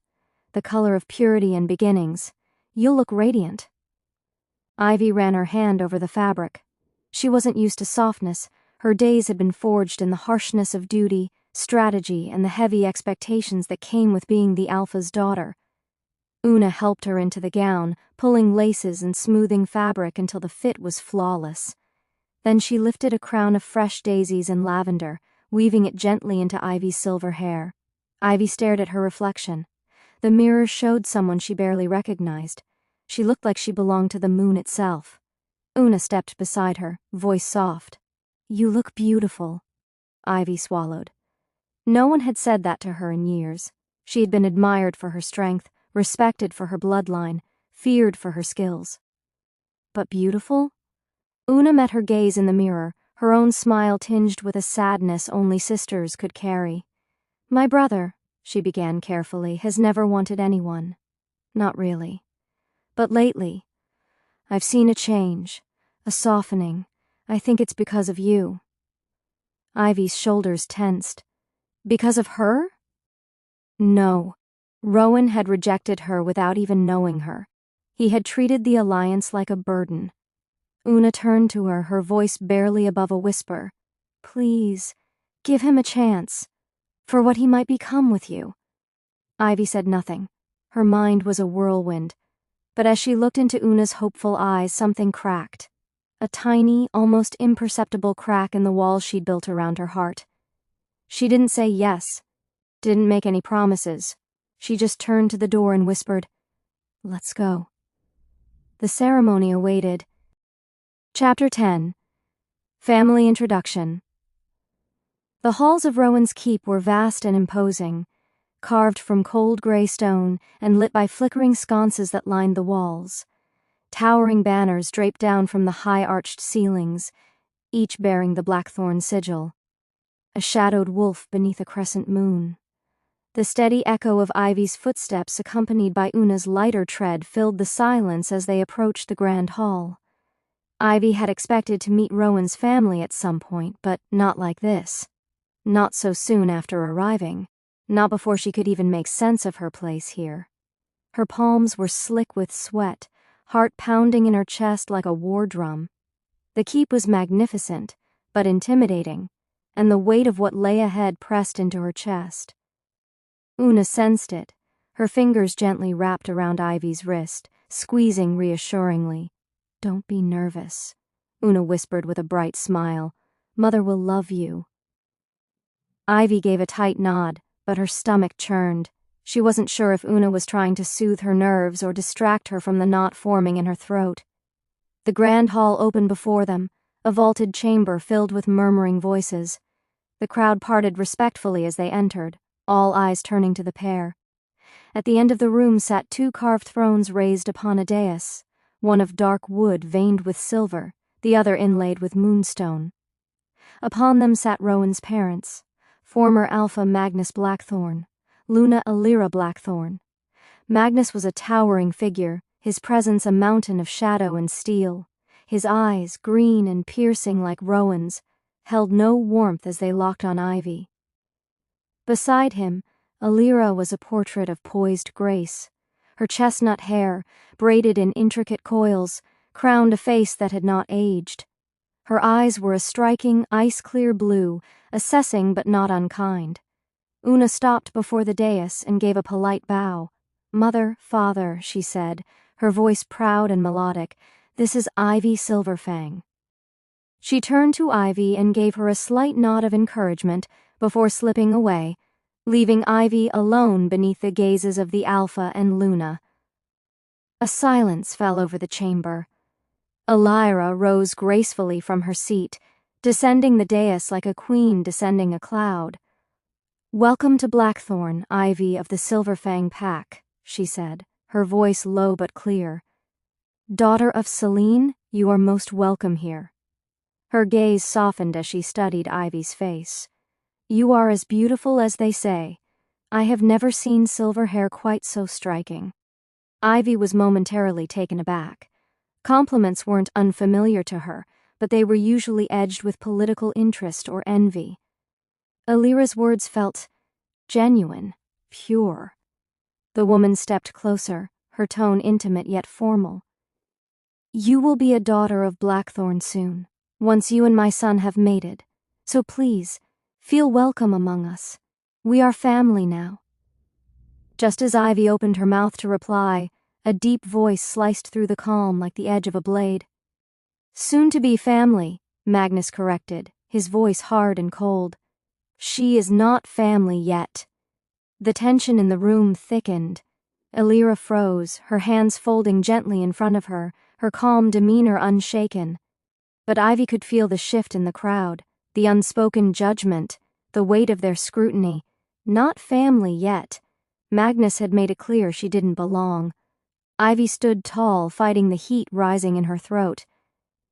"The color of purity and beginnings. You'll look radiant." Ivy ran her hand over the fabric. She wasn't used to softness. Her days had been forged in the harshness of duty, strategy, and the heavy expectations that came with being the Alpha's daughter. Una helped her into the gown, pulling laces and smoothing fabric until the fit was flawless. Then she lifted a crown of fresh daisies and lavender, weaving it gently into Ivy's silver hair. Ivy stared at her reflection. The mirror showed someone she barely recognized. She looked like she belonged to the moon itself. Una stepped beside her, voice soft. "You look beautiful." Ivy swallowed. No one had said that to her in years. She had been admired for her strength, respected for her bloodline, feared for her skills. But beautiful? Una met her gaze in the mirror, her own smile tinged with a sadness only sisters could carry. "My brother," she began carefully, "has never wanted anyone. Not really. But lately, I've seen a change, a softening. I think it's because of you." Ivy's shoulders tensed. Because of her? No. Rowan had rejected her without even knowing her. He had treated the alliance like a burden. Una turned to her, her voice barely above a whisper. "Please, give him a chance. For what he might become with you." Ivy said nothing. Her mind was a whirlwind. But as she looked into Una's hopeful eyes, something cracked. A tiny, almost imperceptible crack in the wall she'd built around her heart. She didn't say yes, didn't make any promises. She just turned to the door and whispered, "Let's go." The ceremony awaited. Chapter 10. Family Introduction. The halls of Rowan's keep were vast and imposing, carved from cold gray stone and lit by flickering sconces that lined the walls. Towering banners draped down from the high-arched ceilings, each bearing the Blackthornne sigil. A shadowed wolf beneath a crescent moon. The steady echo of Ivy's footsteps, accompanied by Una's lighter tread, filled the silence as they approached the grand hall. Ivy had expected to meet Rowan's family at some point, but not like this. Not so soon after arriving. Not before she could even make sense of her place here. Her palms were slick with sweat, heart pounding in her chest like a war drum. The keep was magnificent, but intimidating, and the weight of what lay ahead pressed into her chest. Una sensed it, her fingers gently wrapped around Ivy's wrist, squeezing reassuringly. "Don't be nervous," Una whispered with a bright smile. "Mother will love you." Ivy gave a tight nod, but her stomach churned. She wasn't sure if Una was trying to soothe her nerves or distract her from the knot forming in her throat. The grand hall opened before them, a vaulted chamber filled with murmuring voices. The crowd parted respectfully as they entered, all eyes turning to the pair. At the end of the room sat 2 carved thrones raised upon a dais, one of dark wood veined with silver, the other inlaid with moonstone. Upon them sat Rowan's parents, former Alpha Magnus Blackthornne, Luna Alira Blackthornne. Magnus was a towering figure, his presence a mountain of shadow and steel. His eyes, green and piercing like Rowan's, held no warmth as they locked on Ivy. Beside him, Alira was a portrait of poised grace. Her chestnut hair, braided in intricate coils, crowned a face that had not aged. Her eyes were a striking, ice-clear blue, assessing but not unkind. Una stopped before the dais and gave a polite bow. "Mother, father," she said, her voice proud and melodic, "this is Ivy Silverfang." She turned to Ivy and gave her a slight nod of encouragement before slipping away, leaving Ivy alone beneath the gazes of the Alpha and Luna. A silence fell over the chamber. Alira rose gracefully from her seat, descending the dais like a queen descending a cloud. "Welcome to Blackthornne, Ivy of the Silverfang Pack," she said, her voice low but clear. "Daughter of Selene, you are most welcome here." Her gaze softened as she studied Ivy's face. "You are as beautiful as they say. I have never seen silver hair quite so striking." Ivy was momentarily taken aback. Compliments weren't unfamiliar to her, but they were usually edged with political interest or envy. Alira's words felt genuine, pure. The woman stepped closer, her tone intimate yet formal. "You will be a daughter of Blackthornne soon, once you and my son have mated. So please, Feel welcome among us. We are family now." Just as Ivy opened her mouth to reply, a deep voice sliced through the calm like the edge of a blade. "Soon-to-be family," Magnus corrected, his voice hard and cold. "She is not family yet." The tension in the room thickened. Elira froze, her hands folding gently in front of her, her calm demeanor unshaken. But Ivy could feel the shift in the crowd, the unspoken judgment, the weight of their scrutiny. Not family yet. Magnus had made it clear she didn't belong. Ivy stood tall, fighting the heat rising in her throat.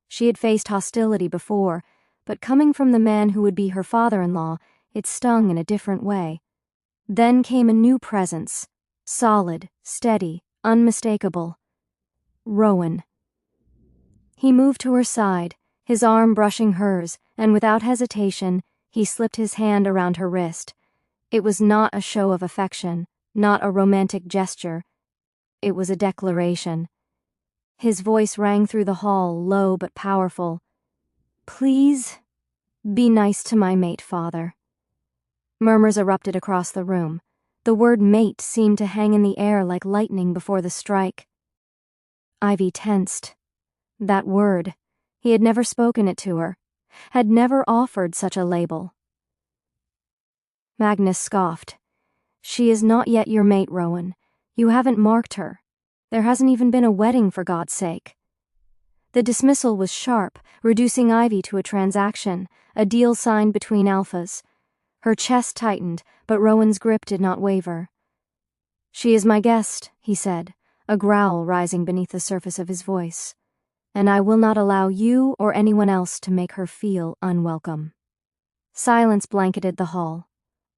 She had faced hostility before, but coming from the man who would be her father-in-law, it stung in a different way. Then came a new presence, solid, steady, unmistakable. Rowan. He moved to her side, his arm brushing hers, and without hesitation, he slipped his hand around her wrist. It was not a show of affection, not a romantic gesture. It was a declaration. His voice rang through the hall, low but powerful. "Please, be nice to my mate, father." Murmurs erupted across the room. The word mate seemed to hang in the air like lightning before the strike. Ivy tensed. That word. He had never spoken it to her, had never offered such a label. Magnus scoffed. "She is not yet your mate, Rowan. You haven't marked her. There hasn't even been a wedding, for God's sake." The dismissal was sharp, reducing Ivy to a transaction, a deal signed between alphas. Her chest tightened, but Rowan's grip did not waver. "She is my guest," he said, a growl rising beneath the surface of his voice. "And I will not allow you or anyone else to make her feel unwelcome." Silence blanketed the hall.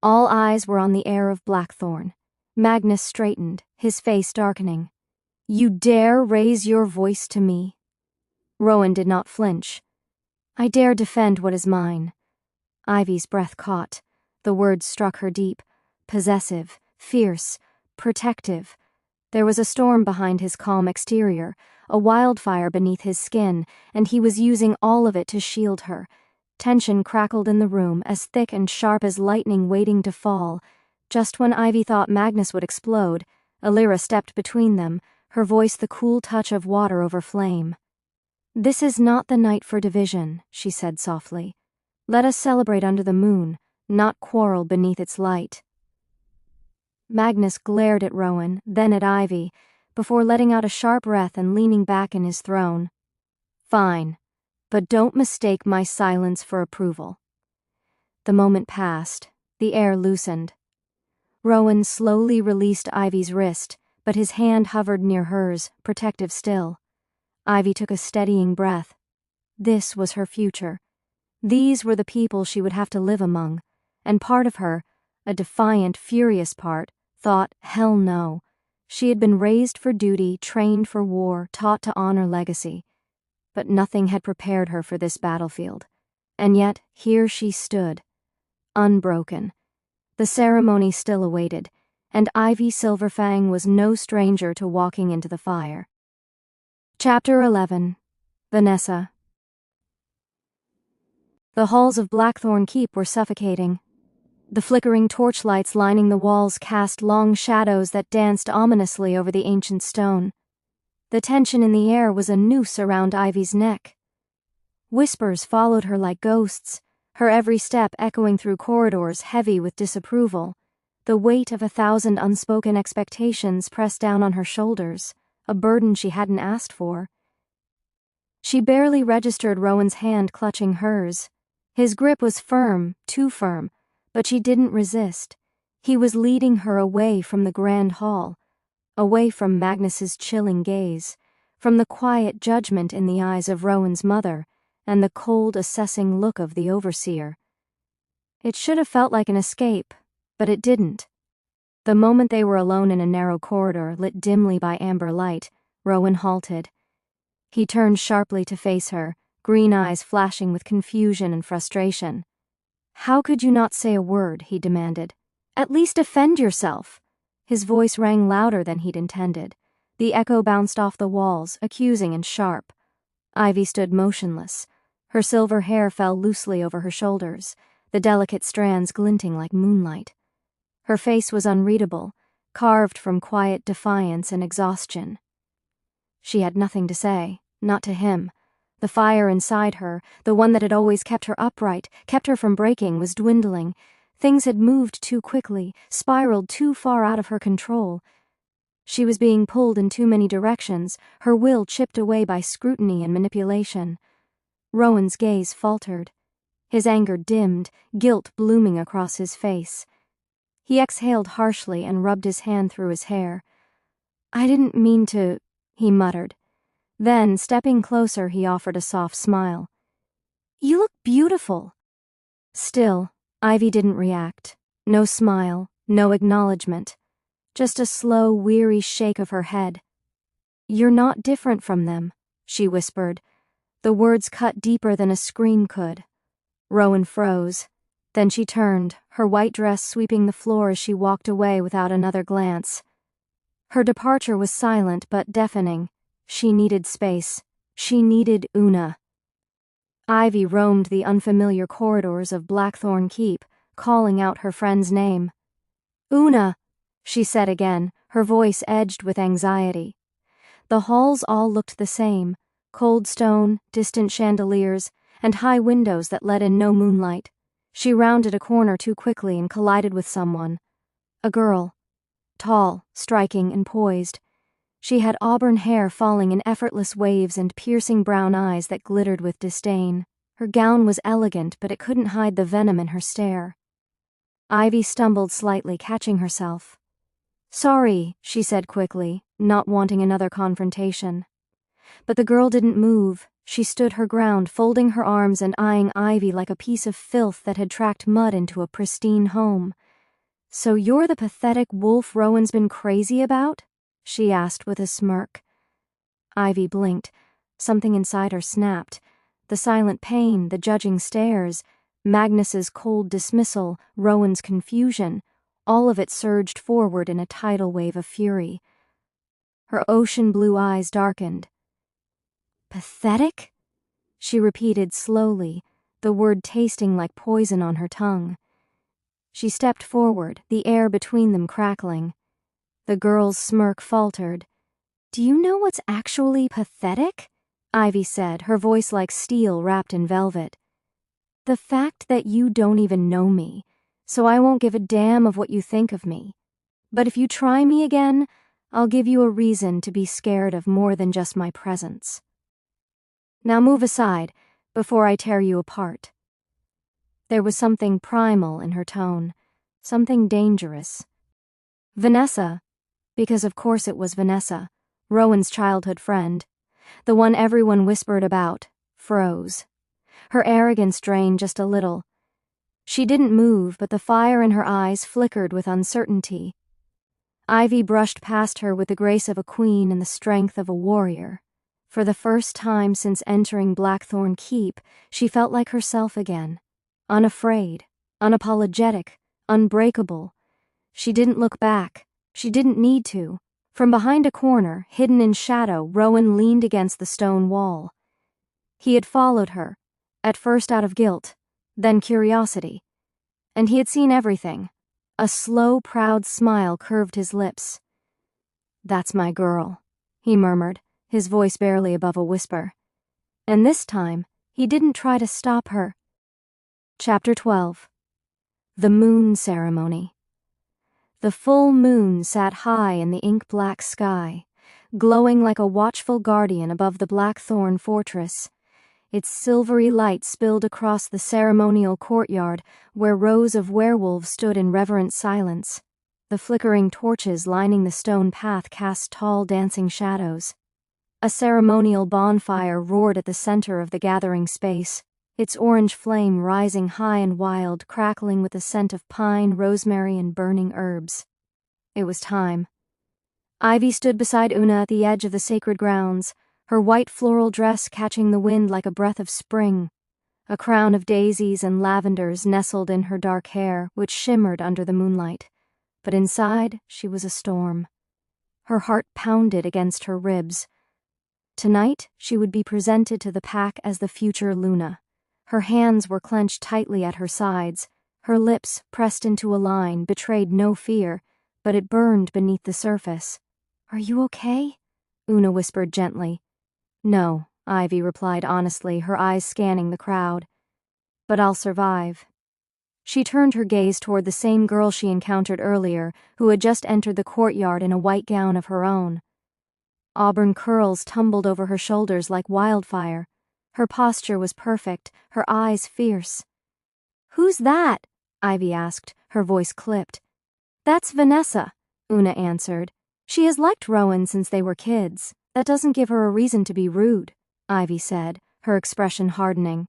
All eyes were on the heir of Blackthornne. Magnus straightened, his face darkening. "You dare raise your voice to me?" Rowan did not flinch. "I dare defend what is mine." Ivy's breath caught. The words struck her deep. Possessive, fierce, protective. There was a storm behind his calm exterior, a wildfire beneath his skin, and he was using all of it to shield her. Tension crackled in the room, as thick and sharp as lightning waiting to fall. Just when Ivy thought Magnus would explode, Elira stepped between them, her voice the cool touch of water over flame. "This is not the night for division," she said softly. "Let us celebrate under the moon, not quarrel beneath its light." Magnus glared at Rowan, then at Ivy, before letting out a sharp breath and leaning back in his throne. "Fine, but don't mistake my silence for approval." The moment passed, the air loosened. Rowan slowly released Ivy's wrist, but his hand hovered near hers, protective still. Ivy took a steadying breath. This was her future. These were the people she would have to live among, and part of her, a defiant, furious part, thought, hell no. She had been raised for duty, trained for war, taught to honor legacy. But nothing had prepared her for this battlefield. And yet, here she stood, unbroken. The ceremony still awaited, and Ivy Silverfang was no stranger to walking into the fire. Chapter 11. Vanessa. The halls of Blackthornne Keep were suffocating. The flickering torchlights lining the walls cast long shadows that danced ominously over the ancient stone. The tension in the air was a noose around Ivy's neck. Whispers followed her like ghosts, her every step echoing through corridors heavy with disapproval. The weight of 1,000 unspoken expectations pressed down on her shoulders, a burden she hadn't asked for. She barely registered Rowan's hand clutching hers. His grip was firm, too firm, but she didn't resist. He was leading her away from the grand hall, away from Magnus's chilling gaze, from the quiet judgment in the eyes of Rowan's mother, and the cold, assessing look of the overseer. It should have felt like an escape, but it didn't. The moment they were alone in a narrow corridor, lit dimly by amber light, Rowan halted. He turned sharply to face her, green eyes flashing with confusion and frustration. "How could you not say a word?" he demanded. "At least defend yourself." His voice rang louder than he'd intended. The echo bounced off the walls, accusing and sharp. Ivy stood motionless. Her silver hair fell loosely over her shoulders. the delicate strands glinting like moonlight. Her face was unreadable, carved from quiet defiance and exhaustion. She had nothing to say, not to him. The fire inside her, the one that had always kept her upright, kept her from breaking, was dwindling. Things had moved too quickly, spiraled too far out of her control. She was being pulled in too many directions, her will chipped away by scrutiny and manipulation. Rowan's gaze faltered. His anger dimmed, guilt blooming across his face. He exhaled harshly and rubbed his hand through his hair. "I didn't mean to," he muttered. Then, stepping closer, he offered a soft smile. "You look beautiful." Still, Ivy didn't react. No smile, no acknowledgement. Just a slow, weary shake of her head. "You're not different from them," she whispered. The words cut deeper than a scream could. Rowan froze. Then she turned, her white dress sweeping the floor as she walked away without another glance. Her departure was silent but deafening. She needed space. She needed Una. Ivy roamed the unfamiliar corridors of Blackthornne Keep, calling out her friend's name. "Una!" she said again, her voice edged with anxiety. The halls all looked the same, cold stone, distant chandeliers, and high windows that let in no moonlight. She rounded a corner too quickly and collided with someone. A girl. Tall, striking, and poised. She had auburn hair falling in effortless waves and piercing brown eyes that glittered with disdain. Her gown was elegant, but it couldn't hide the venom in her stare. Ivy stumbled slightly, catching herself. "Sorry," she said quickly, not wanting another confrontation. But the girl didn't move. She stood her ground, folding her arms and eyeing Ivy like a piece of filth that had tracked mud into a pristine home. "So you're the pathetic wolf Rowan's been crazy about?" she asked with a smirk. Ivy blinked. Something inside her snapped. The silent pain, the judging stares, Magnus's cold dismissal, Rowan's confusion, all of it surged forward in a tidal wave of fury. Her ocean blue eyes darkened. "Pathetic?" she repeated slowly, the word tasting like poison on her tongue. She stepped forward, the air between them crackling. The girl's smirk faltered. "Do you know what's actually pathetic?" Ivy said, her voice like steel wrapped in velvet. "The fact that you don't even know me, so I won't give a damn of what you think of me. But if you try me again, I'll give you a reason to be scared of more than just my presence. Now move aside, before I tear you apart." There was something primal in her tone, something dangerous. Vanessa, because of course it was Vanessa, Rowan's childhood friend, the one everyone whispered about, froze. Her arrogance drained just a little. She didn't move, but the fire in her eyes flickered with uncertainty. Ivy brushed past her with the grace of a queen and the strength of a warrior. For the first time since entering Blackthornne Keep, she felt like herself again. Unafraid, unapologetic, unbreakable. She didn't look back. She didn't need to. From behind a corner, hidden in shadow, Rowan leaned against the stone wall. He had followed her, at first out of guilt, then curiosity. And he had seen everything. A slow, proud smile curved his lips. "That's my girl," he murmured, his voice barely above a whisper. And this time, he didn't try to stop her. Chapter 12. The Moon Ceremony. The full moon sat high in the ink-black sky, glowing like a watchful guardian above the Blackthornne fortress. Its silvery light spilled across the ceremonial courtyard where rows of werewolves stood in reverent silence. The flickering torches lining the stone path cast tall dancing shadows. A ceremonial bonfire roared at the center of the gathering space, its orange flame rising high and wild, crackling with the scent of pine, rosemary, and burning herbs. It was time. Ivy stood beside Una at the edge of the sacred grounds, her white floral dress catching the wind like a breath of spring. A crown of daisies and lavenders nestled in her dark hair, which shimmered under the moonlight. But inside, she was a storm. Her heart pounded against her ribs. Tonight, she would be presented to the pack as the future Luna. Her hands were clenched tightly at her sides. Her lips, pressed into a line, betrayed no fear, but it burned beneath the surface. "Are you okay?" Una whispered gently. "No," Ivy replied honestly, her eyes scanning the crowd. "But I'll survive." She turned her gaze toward the same girl she encountered earlier, who had just entered the courtyard in a white gown of her own. Auburn curls tumbled over her shoulders like wildfire. Her posture was perfect, her eyes fierce. "Who's that?" Ivy asked, her voice clipped. "That's Vanessa," Una answered. "She has liked Rowan since they were kids. That doesn't give her a reason to be rude," Ivy said, her expression hardening.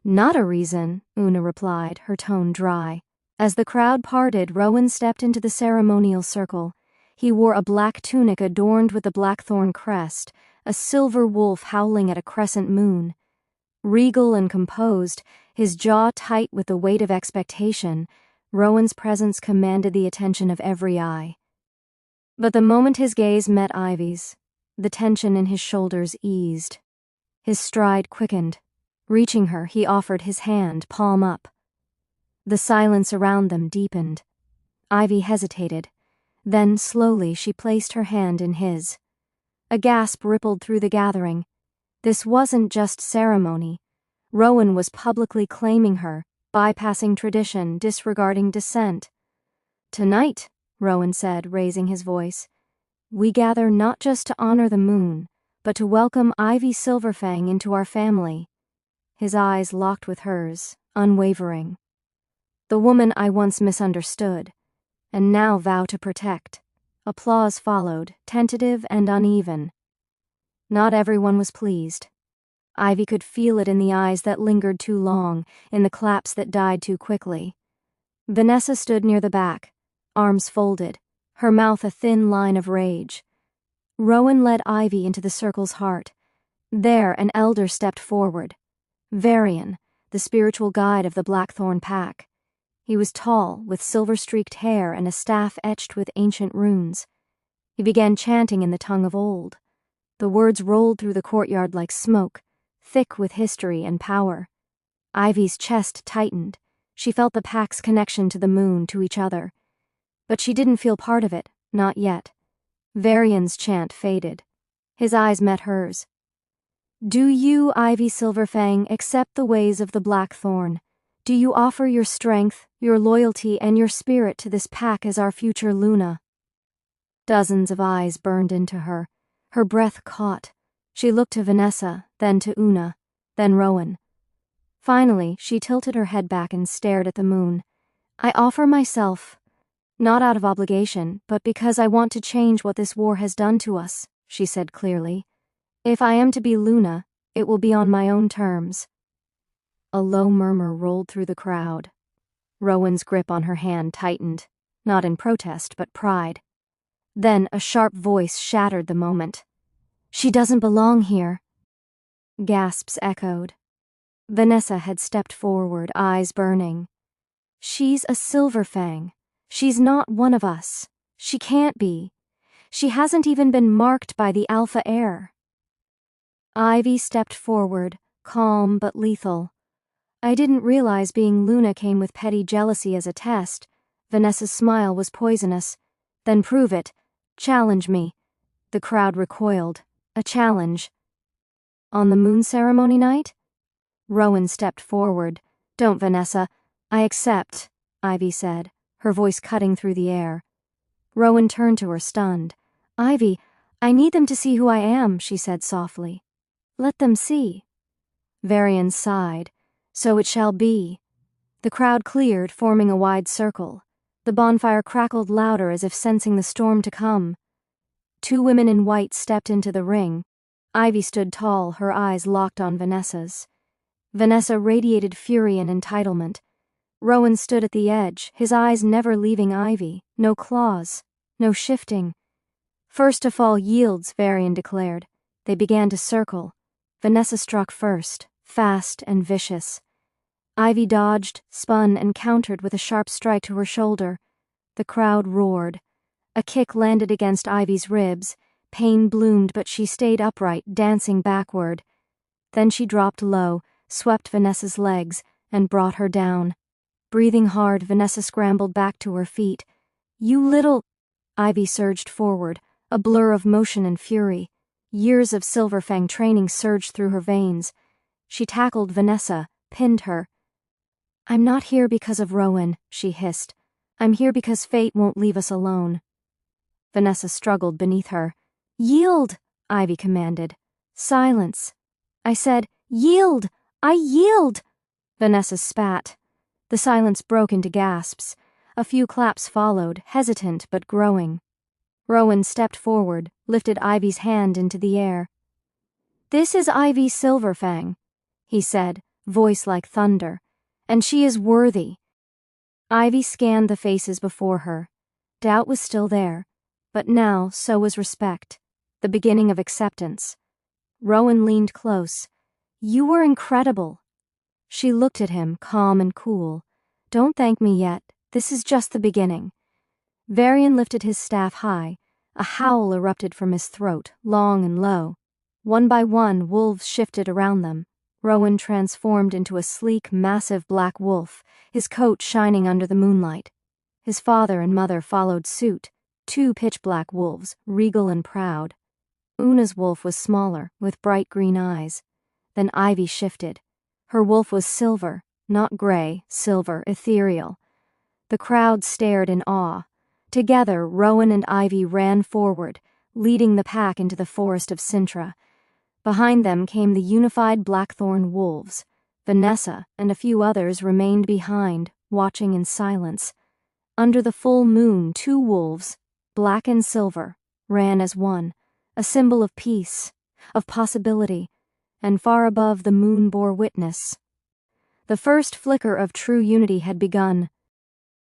"Not a reason," Una replied, her tone dry. As the crowd parted, Rowan stepped into the ceremonial circle. He wore a black tunic adorned with the Blackthornne crest, a silver wolf howling at a crescent moon. Regal and composed, his jaw tight with the weight of expectation, Rowan's presence commanded the attention of every eye. But the moment his gaze met Ivy's, the tension in his shoulders eased. His stride quickened. Reaching her, he offered his hand, palm up. The silence around them deepened. Ivy hesitated. Then, slowly, she placed her hand in his. A gasp rippled through the gathering. This wasn't just ceremony. Rowan was publicly claiming her, bypassing tradition, disregarding dissent. "Tonight," Rowan said, raising his voice, "we gather not just to honor the moon, but to welcome Ivy Silverfang into our family." His eyes locked with hers, unwavering. "The woman I once misunderstood, and now vow to protect." Applause followed, tentative and uneven. Not everyone was pleased. Ivy could feel it in the eyes that lingered too long, in the claps that died too quickly. Vanessa stood near the back, arms folded, her mouth a thin line of rage. Rowan led Ivy into the circle's heart. There, an elder stepped forward. Varian, the spiritual guide of the Blackthornne pack. He was tall, with silver-streaked hair and a staff etched with ancient runes. He began chanting in the tongue of old. The words rolled through the courtyard like smoke, thick with history and power. Ivy's chest tightened. She felt the pack's connection to the moon, to each other. But she didn't feel part of it, not yet. Varian's chant faded. His eyes met hers. "Do you, Ivy Silverfang, accept the ways of the Blackthornne? Do you offer your strength, your loyalty, and your spirit to this pack as our future Luna?" Dozens of eyes burned into her. Her breath caught. She looked to Vanessa, then to Una, then Rowan. Finally, she tilted her head back and stared at the moon. "I offer myself, not out of obligation, but because I want to change what this war has done to us," she said clearly. "If I am to be Luna, it will be on my own terms." A low murmur rolled through the crowd. Rowan's grip on her hand tightened, not in protest, but pride. Then a sharp voice shattered the moment. "She doesn't belong here." Gasps echoed. Vanessa had stepped forward, eyes burning. "She's a Silverfang. She's not one of us. She can't be. She hasn't even been marked by the Alpha Heir." Ivy stepped forward, calm but lethal. "I didn't realize being Luna came with petty jealousy as a test." Vanessa's smile was poisonous. "Then prove it. Challenge me." The crowd recoiled. A challenge. "On the moon ceremony night?" Rowan stepped forward. "Don't, Vanessa. I accept," Ivy said, her voice cutting through the air. Rowan turned to her, stunned. "Ivy, I need them to see who I am," she said softly. "Let them see." Varian sighed. "So it shall be." The crowd cleared, forming a wide circle. The bonfire crackled louder as if sensing the storm to come. Two women in white stepped into the ring. Ivy stood tall, her eyes locked on Vanessa's. Vanessa radiated fury and entitlement. Rowan stood at the edge, his eyes never leaving Ivy. No claws, no shifting. "First to fall yields," Varian declared. They began to circle. Vanessa struck first, fast and vicious. Ivy dodged, spun, and countered with a sharp strike to her shoulder. The crowd roared. A kick landed against Ivy's ribs. Pain bloomed, but she stayed upright, dancing backward. Then she dropped low, swept Vanessa's legs, and brought her down. Breathing hard, Vanessa scrambled back to her feet. "You little—" Ivy surged forward, a blur of motion and fury. Years of Silverfang training surged through her veins. She tackled Vanessa, pinned her. "I'm not here because of Rowan," she hissed. "I'm here because fate won't leave us alone." Vanessa struggled beneath her. "Yield!" Ivy commanded. "Silence." "I said, yield! I yield!" Vanessa spat. The silence broke into gasps. A few claps followed, hesitant but growing. Rowan stepped forward, lifted Ivy's hand into the air. "This is Ivy Silverfang," he said, voice like thunder, "and she is worthy." Ivy scanned the faces before her. Doubt was still there, but now so was respect, the beginning of acceptance. Rowan leaned close. "You were incredible." She looked at him, calm and cool. "Don't thank me yet. This is just the beginning." Varian lifted his staff high. A howl erupted from his throat, long and low. One by one, wolves shifted around them. Rowan transformed into a sleek, massive black wolf, his coat shining under the moonlight. His father and mother followed suit, 2 pitch-black wolves, regal and proud. Una's wolf was smaller, with bright green eyes. Then Ivy shifted. Her wolf was silver, not gray, silver, ethereal. The crowd stared in awe. Together, Rowan and Ivy ran forward, leading the pack into the forest of Sintra. Behind them came the unified Blackthornne wolves. Vanessa and a few others remained behind, watching in silence. Under the full moon, 2 wolves, black and silver, ran as one, a symbol of peace, of possibility, and far above the moon bore witness. The first flicker of true unity had begun.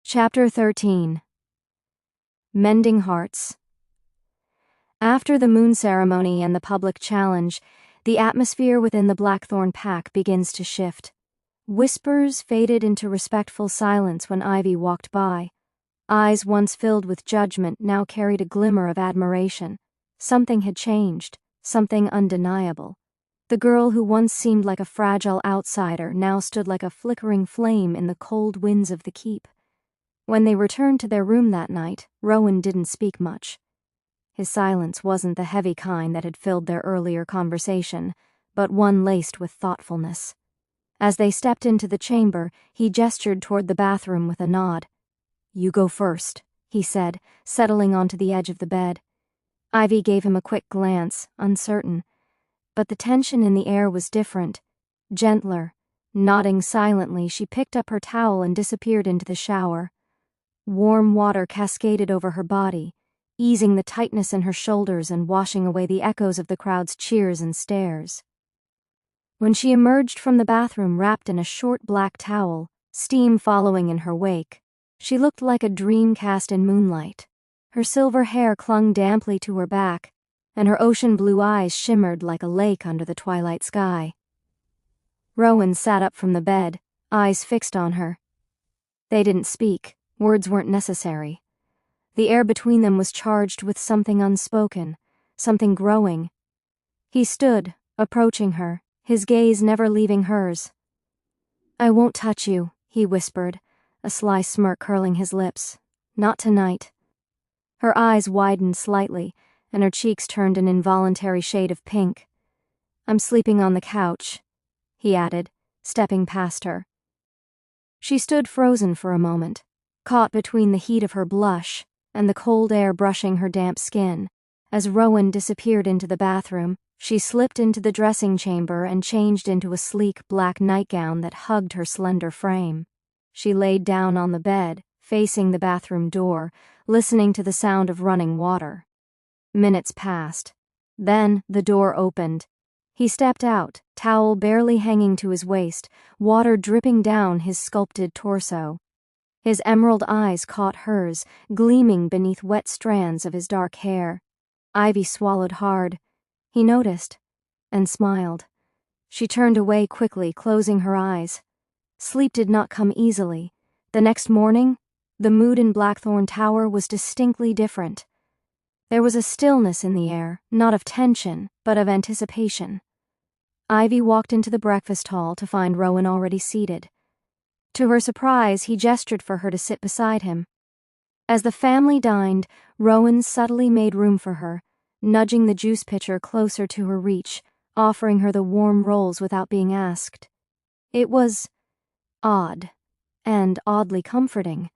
Chapter 13. Mending Hearts. After the moon ceremony and the public challenge, the atmosphere within the Blackthornne pack begins to shift. Whispers faded into respectful silence when Ivy walked by. Eyes once filled with judgment now carried a glimmer of admiration. Something had changed, something undeniable. The girl who once seemed like a fragile outsider now stood like a flickering flame in the cold winds of the keep. When they returned to their room that night, Rowan didn't speak much. His silence wasn't the heavy kind that had filled their earlier conversation, but one laced with thoughtfulness. As they stepped into the chamber, he gestured toward the bathroom with a nod. "You go first," he said, settling onto the edge of the bed. Ivy gave him a quick glance, uncertain. But the tension in the air was different, gentler. Nodding silently, she picked up her towel and disappeared into the shower. Warm water cascaded over her body, easing the tightness in her shoulders and washing away the echoes of the crowd's cheers and stares. When she emerged from the bathroom wrapped in a short black towel, steam following in her wake, she looked like a dream cast in moonlight. Her silver hair clung damply to her back, and her ocean blue eyes shimmered like a lake under the twilight sky. Rowan sat up from the bed, eyes fixed on her. They didn't speak, words weren't necessary. The air between them was charged with something unspoken, something growing. He stood, approaching her, his gaze never leaving hers. "I won't touch you," he whispered, a sly smirk curling his lips. "Not tonight." Her eyes widened slightly, and her cheeks turned an involuntary shade of pink. "I'm sleeping on the couch," he added, stepping past her. She stood frozen for a moment, caught between the heat of her blush and the cold air brushing her damp skin. As Rowan disappeared into the bathroom, she slipped into the dressing chamber and changed into a sleek black nightgown that hugged her slender frame. She laid down on the bed, facing the bathroom door, listening to the sound of running water. Minutes passed. Then the door opened. He stepped out, towel barely hanging to his waist, water dripping down his sculpted torso. His emerald eyes caught hers, gleaming beneath wet strands of his dark hair. Ivy swallowed hard. He noticed, and smiled. She turned away quickly, closing her eyes. Sleep did not come easily. The next morning, the mood in Blackthornne Tower was distinctly different. There was a stillness in the air, not of tension, but of anticipation. Ivy walked into the breakfast hall to find Rowan already seated. To her surprise, he gestured for her to sit beside him. As the family dined, Rowan subtly made room for her, nudging the juice pitcher closer to her reach, offering her the warm rolls without being asked. It was odd, and oddly comforting.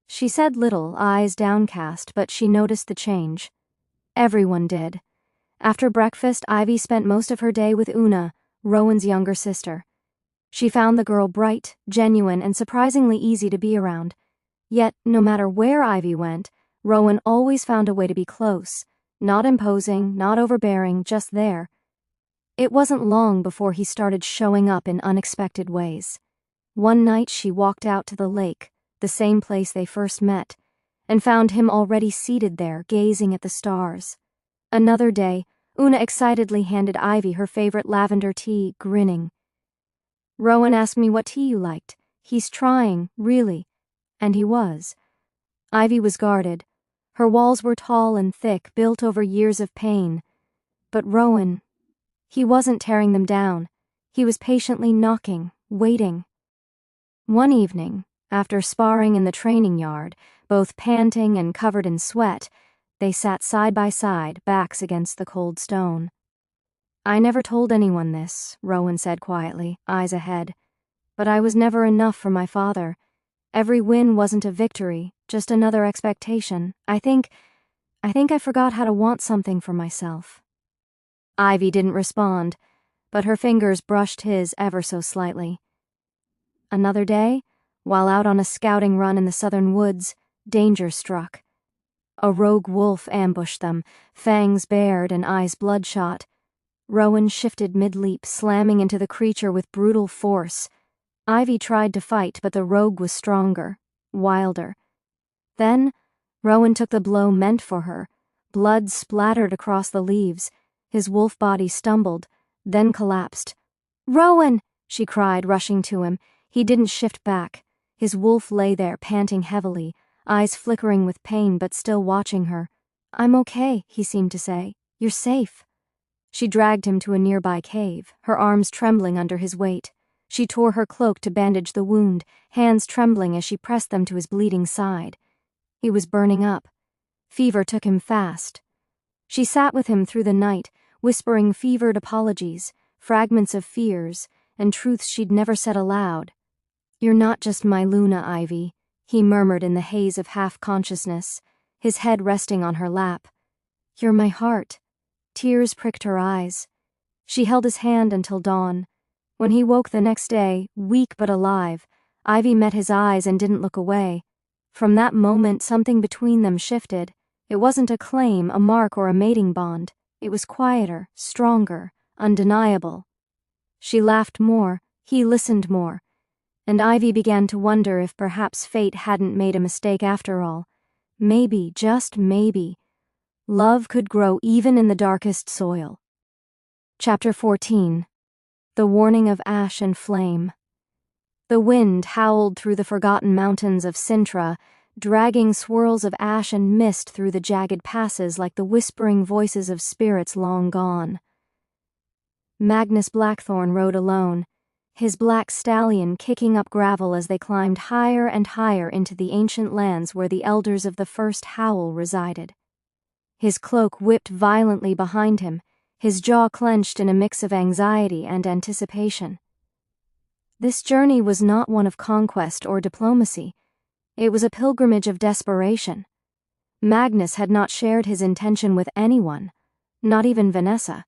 She said little, eyes downcast, but she noticed the change. Everyone did. After breakfast, Ivy spent most of her day with Una, Rowan's younger sister. She found the girl bright, genuine, and surprisingly easy to be around. Yet, no matter where Ivy went, Rowan always found a way to be close, not imposing, not overbearing, just there. It wasn't long before he started showing up in unexpected ways. One night she walked out to the lake, the same place they first met, and found him already seated there, gazing at the stars. Another day, Una excitedly handed Ivy her favorite lavender tea, grinning. "Rowan asked me what tea you liked. He's trying, really." And he was. Ivy was guarded. Her walls were tall and thick, built over years of pain. But Rowan, he wasn't tearing them down. He was patiently knocking, waiting. One evening, after sparring in the training yard, both panting and covered in sweat, they sat side by side, backs against the cold stone. "I never told anyone this," Rowan said quietly, eyes ahead. "But I was never enough for my father. Every win wasn't a victory, just another expectation. I think I forgot how to want something for myself." Ivy didn't respond, but her fingers brushed his ever so slightly. Another day, while out on a scouting run in the southern woods, danger struck. A rogue wolf ambushed them, fangs bared and eyes bloodshot. Rowan shifted mid-leap, slamming into the creature with brutal force. Ivy tried to fight, but the rogue was stronger, wilder. Then, Rowan took the blow meant for her. Blood splattered across the leaves. His wolf body stumbled, then collapsed. "Rowan!" she cried, rushing to him. He didn't shift back. His wolf lay there, panting heavily, eyes flickering with pain but still watching her. "I'm okay," he seemed to say. "You're safe." She dragged him to a nearby cave, her arms trembling under his weight. She tore her cloak to bandage the wound, hands trembling as she pressed them to his bleeding side. He was burning up. Fever took him fast. She sat with him through the night, whispering fevered apologies, fragments of fears, and truths she'd never said aloud. "You're not just my Luna, Ivy," he murmured in the haze of half-consciousness, his head resting on her lap. "You're my heart." Tears pricked her eyes. She held his hand until dawn. When he woke the next day, weak but alive, Ivy met his eyes and didn't look away. From that moment, something between them shifted. It wasn't a claim, a mark, or a mating bond. It was quieter, stronger, undeniable. She laughed more, he listened more, and Ivy began to wonder if perhaps fate hadn't made a mistake after all. Maybe, just maybe, love could grow even in the darkest soil. Chapter 14. The Warning of Ash and Flame. The wind howled through the forgotten mountains of Sintra, dragging swirls of ash and mist through the jagged passes like the whispering voices of spirits long gone. Magnus Blackthornne rode alone, his black stallion kicking up gravel as they climbed higher and higher into the ancient lands where the elders of the first Howl resided. His cloak whipped violently behind him, his jaw clenched in a mix of anxiety and anticipation. This journey was not one of conquest or diplomacy. It was a pilgrimage of desperation. Magnus had not shared his intention with anyone, not even Vanessa.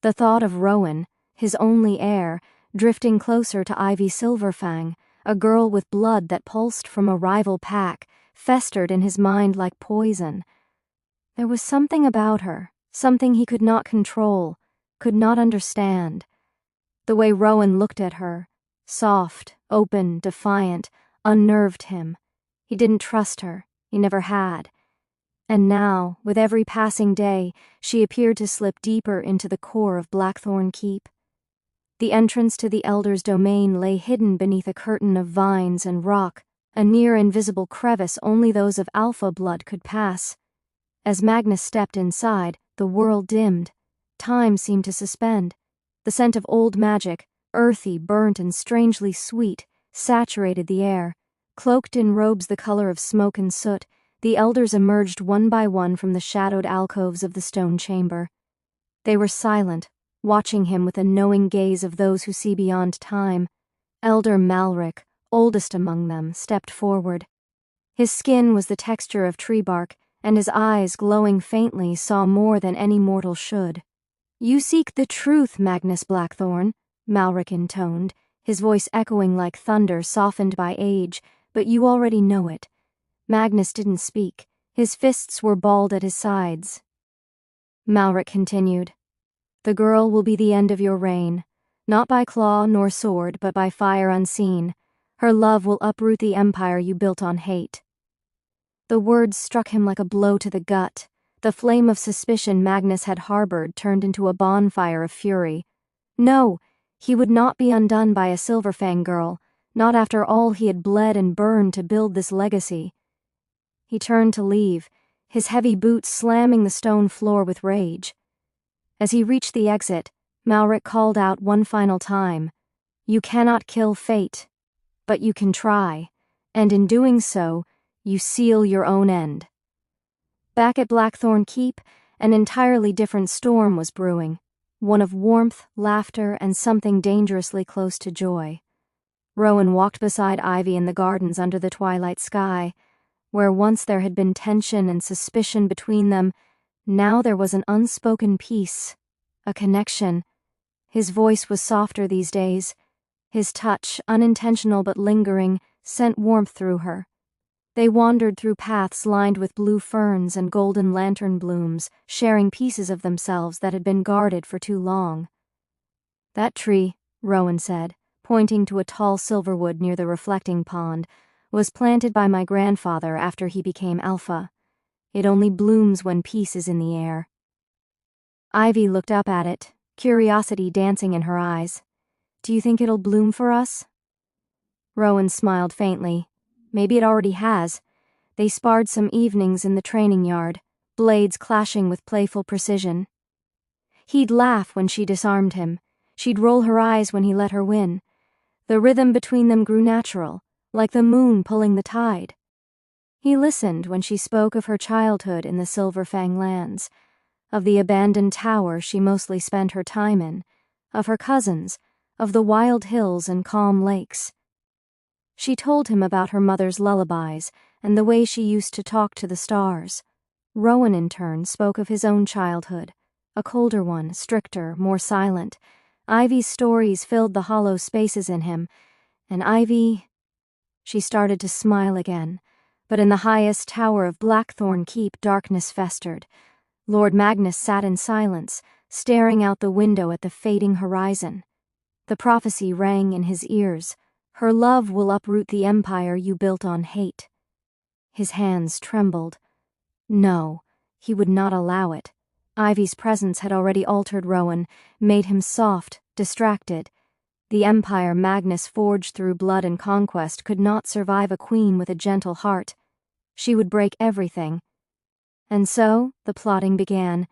The thought of Rowan, his only heir, drifting closer to Ivy Silverfang, a girl with blood that pulsed from a rival pack, festered in his mind like poison. There was something about her, something he could not control, could not understand. The way Rowan looked at her, soft, open, defiant, unnerved him. He didn't trust her, he never had. And now, with every passing day, she appeared to slip deeper into the core of Blackthornne Keep. The entrance to the Elder's domain lay hidden beneath a curtain of vines and rock, a near-invisible crevice only those of alpha blood could pass. As Magnus stepped inside, the world dimmed. Time seemed to suspend. The scent of old magic, earthy, burnt, and strangely sweet, saturated the air. Cloaked in robes the color of smoke and soot, the elders emerged one by one from the shadowed alcoves of the stone chamber. They were silent, watching him with a knowing gaze of those who see beyond time. Elder Malric, oldest among them, stepped forward. His skin was the texture of tree bark, and his eyes, glowing faintly, saw more than any mortal should. "You seek the truth, Magnus Blackthornne," Malric intoned, his voice echoing like thunder softened by age, "but you already know it." Magnus didn't speak. His fists were balled at his sides. Malric continued, "The girl will be the end of your reign, not by claw nor sword, but by fire unseen. Her love will uproot the empire you built on hate." The words struck him like a blow to the gut. The flame of suspicion Magnus had harbored turned into a bonfire of fury. No, he would not be undone by a Silverfang girl, not after all he had bled and burned to build this legacy. He turned to leave, his heavy boots slamming the stone floor with rage. As he reached the exit, Malric called out one final time, "You cannot kill fate, but you can try, and in doing so, you seal your own end." Back at Blackthornne Keep, an entirely different storm was brewing, one of warmth, laughter, and something dangerously close to joy. Rowan walked beside Ivy in the gardens under the twilight sky. Where once there had been tension and suspicion between them, now there was an unspoken peace, a connection. His voice was softer these days. His touch, unintentional but lingering, sent warmth through her. They wandered through paths lined with blue ferns and golden lantern blooms, sharing pieces of themselves that had been guarded for too long. "That tree," Rowan said, pointing to a tall silverwood near the reflecting pond, "was planted by my grandfather after he became Alpha. It only blooms when peace is in the air." Ivy looked up at it, curiosity dancing in her eyes. "Do you think it'll bloom for us?" Rowan smiled faintly. "Maybe it already has." They sparred some evenings in the training yard, blades clashing with playful precision. He'd laugh when she disarmed him. She'd roll her eyes when he let her win. The rhythm between them grew natural, like the moon pulling the tide. He listened when she spoke of her childhood in the Silverfang lands, of the abandoned tower she mostly spent her time in, of her cousins, of the wild hills and calm lakes. She told him about her mother's lullabies and the way she used to talk to the stars. Rowan, in turn, spoke of his own childhood, a colder one, stricter, more silent. Ivy's stories filled the hollow spaces in him, and Ivy... She started to smile again, but in the highest tower of Blackthornne Keep darkness festered. Lord Magnus sat in silence, staring out the window at the fading horizon. The prophecy rang in his ears. Her love will uproot the empire you built on hate. His hands trembled. No, he would not allow it. Ivy's presence had already altered Rowan, made him soft, distracted. The empire Magnus forged through blood and conquest could not survive a queen with a gentle heart. She would break everything. And so the plotting began.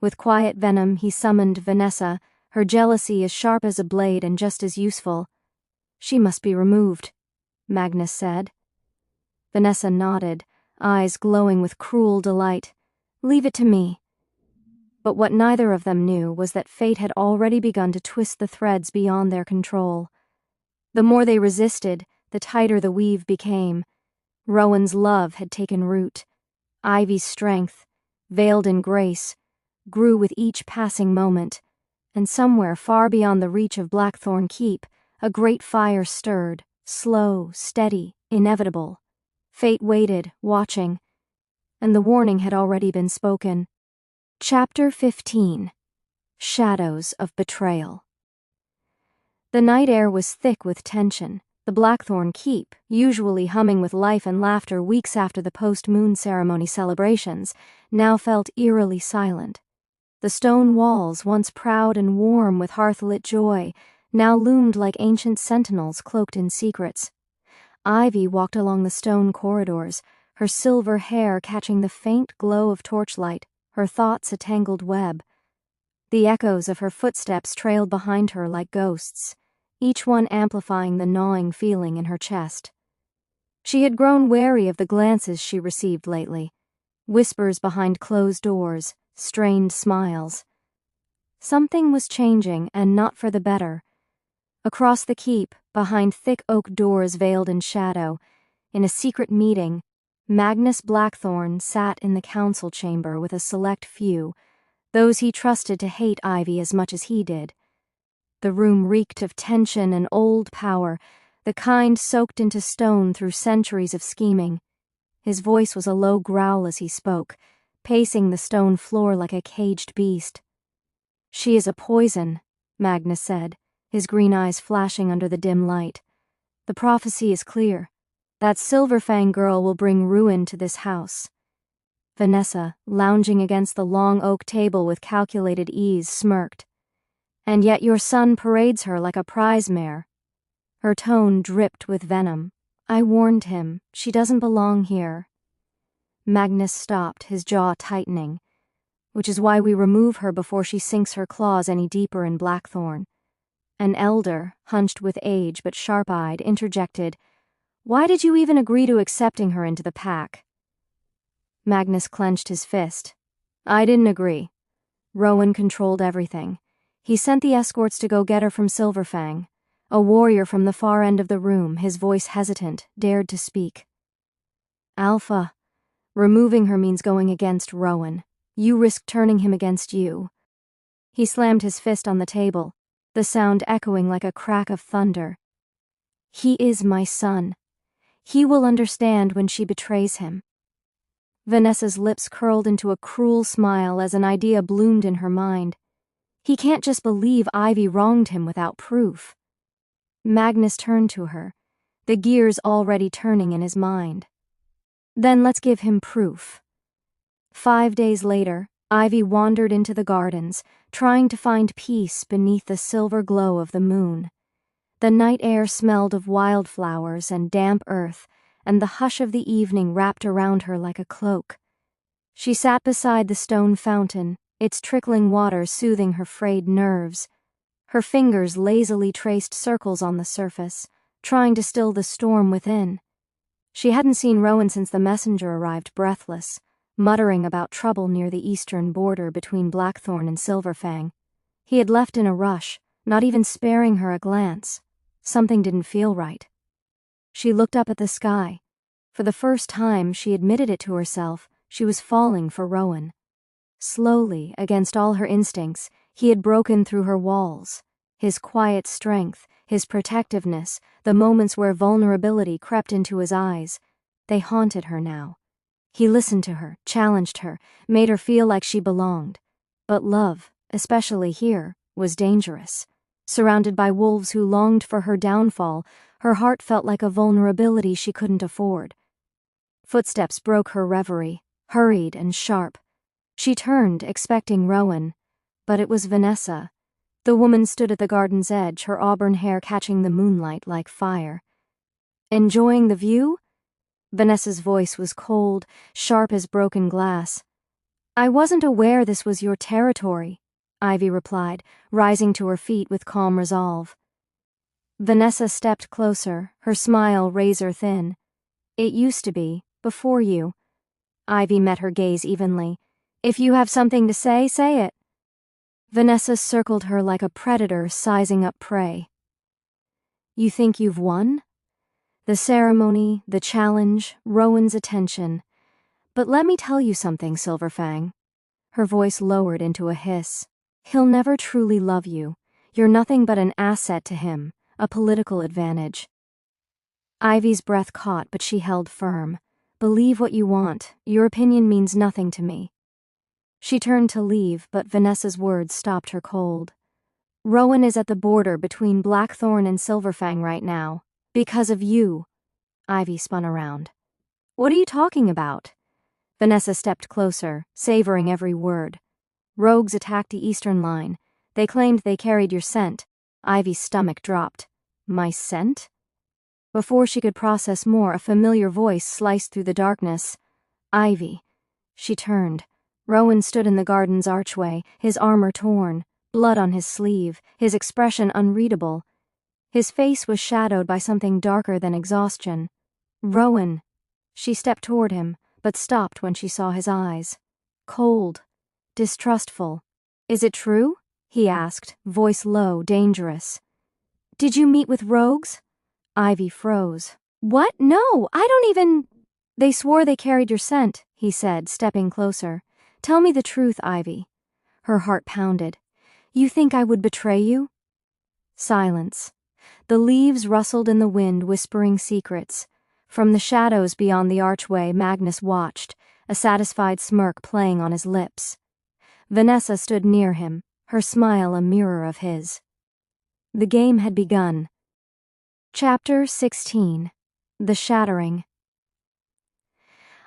With quiet venom he summoned Vanessa, her jealousy as sharp as a blade and just as useful. "She must be removed," Magnus said. Vanessa nodded, eyes glowing with cruel delight. "Leave it to me." But what neither of them knew was that fate had already begun to twist the threads beyond their control. The more they resisted, the tighter the weave became. Rowan's love had taken root. Ivy's strength, veiled in grace, grew with each passing moment, and somewhere far beyond the reach of Blackthornne Keep, a great fire stirred, slow, steady, inevitable. Fate waited, watching, and the warning had already been spoken. Chapter 15. Shadows of Betrayal. The night air was thick with tension. The Blackthornne Keep, usually humming with life and laughter weeks after the post-moon ceremony celebrations, now felt eerily silent. The stone walls, once proud and warm with hearth-lit joy, now loomed like ancient sentinels cloaked in secrets. Ivy walked along the stone corridors, her silver hair catching the faint glow of torchlight, her thoughts a tangled web. The echoes of her footsteps trailed behind her like ghosts, each one amplifying the gnawing feeling in her chest. She had grown wary of the glances she received lately, whispers behind closed doors, strained smiles. Something was changing, and not for the better. Across the keep, behind thick oak doors veiled in shadow, in a secret meeting, Magnus Blackthornne sat in the council chamber with a select few, those he trusted to hate Ivy as much as he did. The room reeked of tension and old power, the kind soaked into stone through centuries of scheming. His voice was a low growl as he spoke, pacing the stone floor like a caged beast. "She is a poison," Magnus said, his green eyes flashing under the dim light. "The prophecy is clear. That Silverfang girl will bring ruin to this house." Vanessa, lounging against the long oak table with calculated ease, smirked. "And yet your son parades her like a prize mare." Her tone dripped with venom. "I warned him. She doesn't belong here." Magnus stopped, his jaw tightening. "Which is why we remove her before she sinks her claws any deeper in Blackthornne." An elder, hunched with age but sharp-eyed, interjected, "Why did you even agree to accepting her into the pack?" Magnus clenched his fist. "I didn't agree. Rowan controlled everything. He sent the escorts to go get her from Silverfang. A warrior from the far end of the room, his voice hesitant, dared to speak. Alpha, removing her means going against Rowan. You risk turning him against you." He slammed his fist on the table, the sound echoing like a crack of thunder. "He is my son. He will understand when she betrays him." Vanessa's lips curled into a cruel smile as an idea bloomed in her mind. He can't just believe Ivy wronged him without proof. Magnus turned to her, the gears already turning in his mind. "Then let's give him proof." 5 days later, Ivy wandered into the gardens, trying to find peace beneath the silver glow of the moon. The night air smelled of wildflowers and damp earth, and the hush of the evening wrapped around her like a cloak. She sat beside the stone fountain, its trickling water soothing her frayed nerves. Her fingers lazily traced circles on the surface, trying to still the storm within. She hadn't seen Rowan since the messenger arrived breathless, muttering about trouble near the eastern border between Blackthornne and Silverfang. He had left in a rush, not even sparing her a glance. Something didn't feel right. She looked up at the sky. For the first time, she admitted it to herself, she was falling for Rowan. Slowly, against all her instincts, he had broken through her walls. His quiet strength, his protectiveness, the moments where vulnerability crept into his eyes, they haunted her now. He listened to her, challenged her, made her feel like she belonged. But love, especially here, was dangerous. Surrounded by wolves who longed for her downfall, her heart felt like a vulnerability she couldn't afford. Footsteps broke her reverie, hurried and sharp. She turned, expecting Rowan, but it was Vanessa. The woman stood at the garden's edge, her auburn hair catching the moonlight like fire. "Enjoying the view?" Vanessa's voice was cold, sharp as broken glass. "I wasn't aware this was your territory," Ivy replied, rising to her feet with calm resolve. Vanessa stepped closer, her smile razor thin. "It used to be, before you." Ivy met her gaze evenly. "If you have something to say, say it." Vanessa circled her like a predator sizing up prey. "You think you've won?" The ceremony, the challenge, Rowan's attention. "But let me tell you something, Silverfang." Her voice lowered into a hiss. "He'll never truly love you. You're nothing but an asset to him, a political advantage." Ivy's breath caught, but she held firm. "Believe what you want. Your opinion means nothing to me." She turned to leave, but Vanessa's words stopped her cold. "Rowan is at the border between Blackthornne and Silverfang right now. Because of you." Ivy spun around. "What are you talking about?" Vanessa stepped closer, savoring every word. "Rogues attacked the eastern line. They claimed they carried your scent." Ivy's stomach dropped. "My scent?" Before she could process more, a familiar voice sliced through the darkness. "Ivy." She turned. Rowan stood in the garden's archway, his armor torn, blood on his sleeve, his expression unreadable. His face was shadowed by something darker than exhaustion. "Rowan." She stepped toward him, but stopped when she saw his eyes. Cold, distrustful. "Is it true?" he asked, voice low, dangerous. "Did you meet with rogues?" Ivy froze. "What? No, I don't even—" "They swore they carried your scent," he said, stepping closer. "Tell me the truth, Ivy." Her heart pounded. "You think I would betray you?" Silence. The leaves rustled in the wind, whispering secrets. From the shadows beyond the archway, Magnus watched, a satisfied smirk playing on his lips. Vanessa stood near him, her smile a mirror of his. The game had begun. Chapter 16. The Shattering.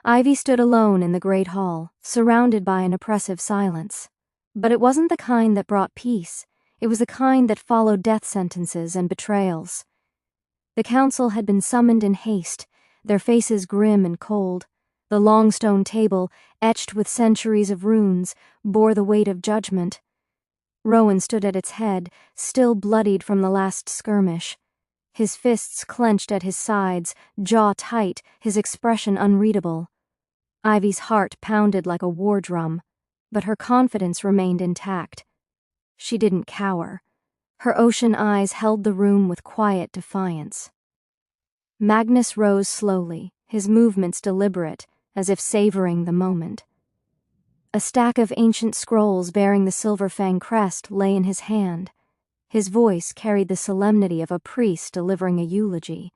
Ivy stood alone in the great hall, surrounded by an oppressive silence. But it wasn't the kind that brought peace. It was the kind that followed death sentences and betrayals. The council had been summoned in haste, their faces grim and cold. The long stone table, etched with centuries of runes, bore the weight of judgment. Rowan stood at its head, still bloodied from the last skirmish. His fists clenched at his sides, jaw tight, his expression unreadable. Ivy's heart pounded like a war drum, but her confidence remained intact. She didn't cower. Her ocean eyes held the room with quiet defiance. Magnus rose slowly, his movements deliberate, as if savoring the moment. A stack of ancient scrolls bearing the Silver Fang crest lay in his hand. His voice carried the solemnity of a priest delivering a eulogy.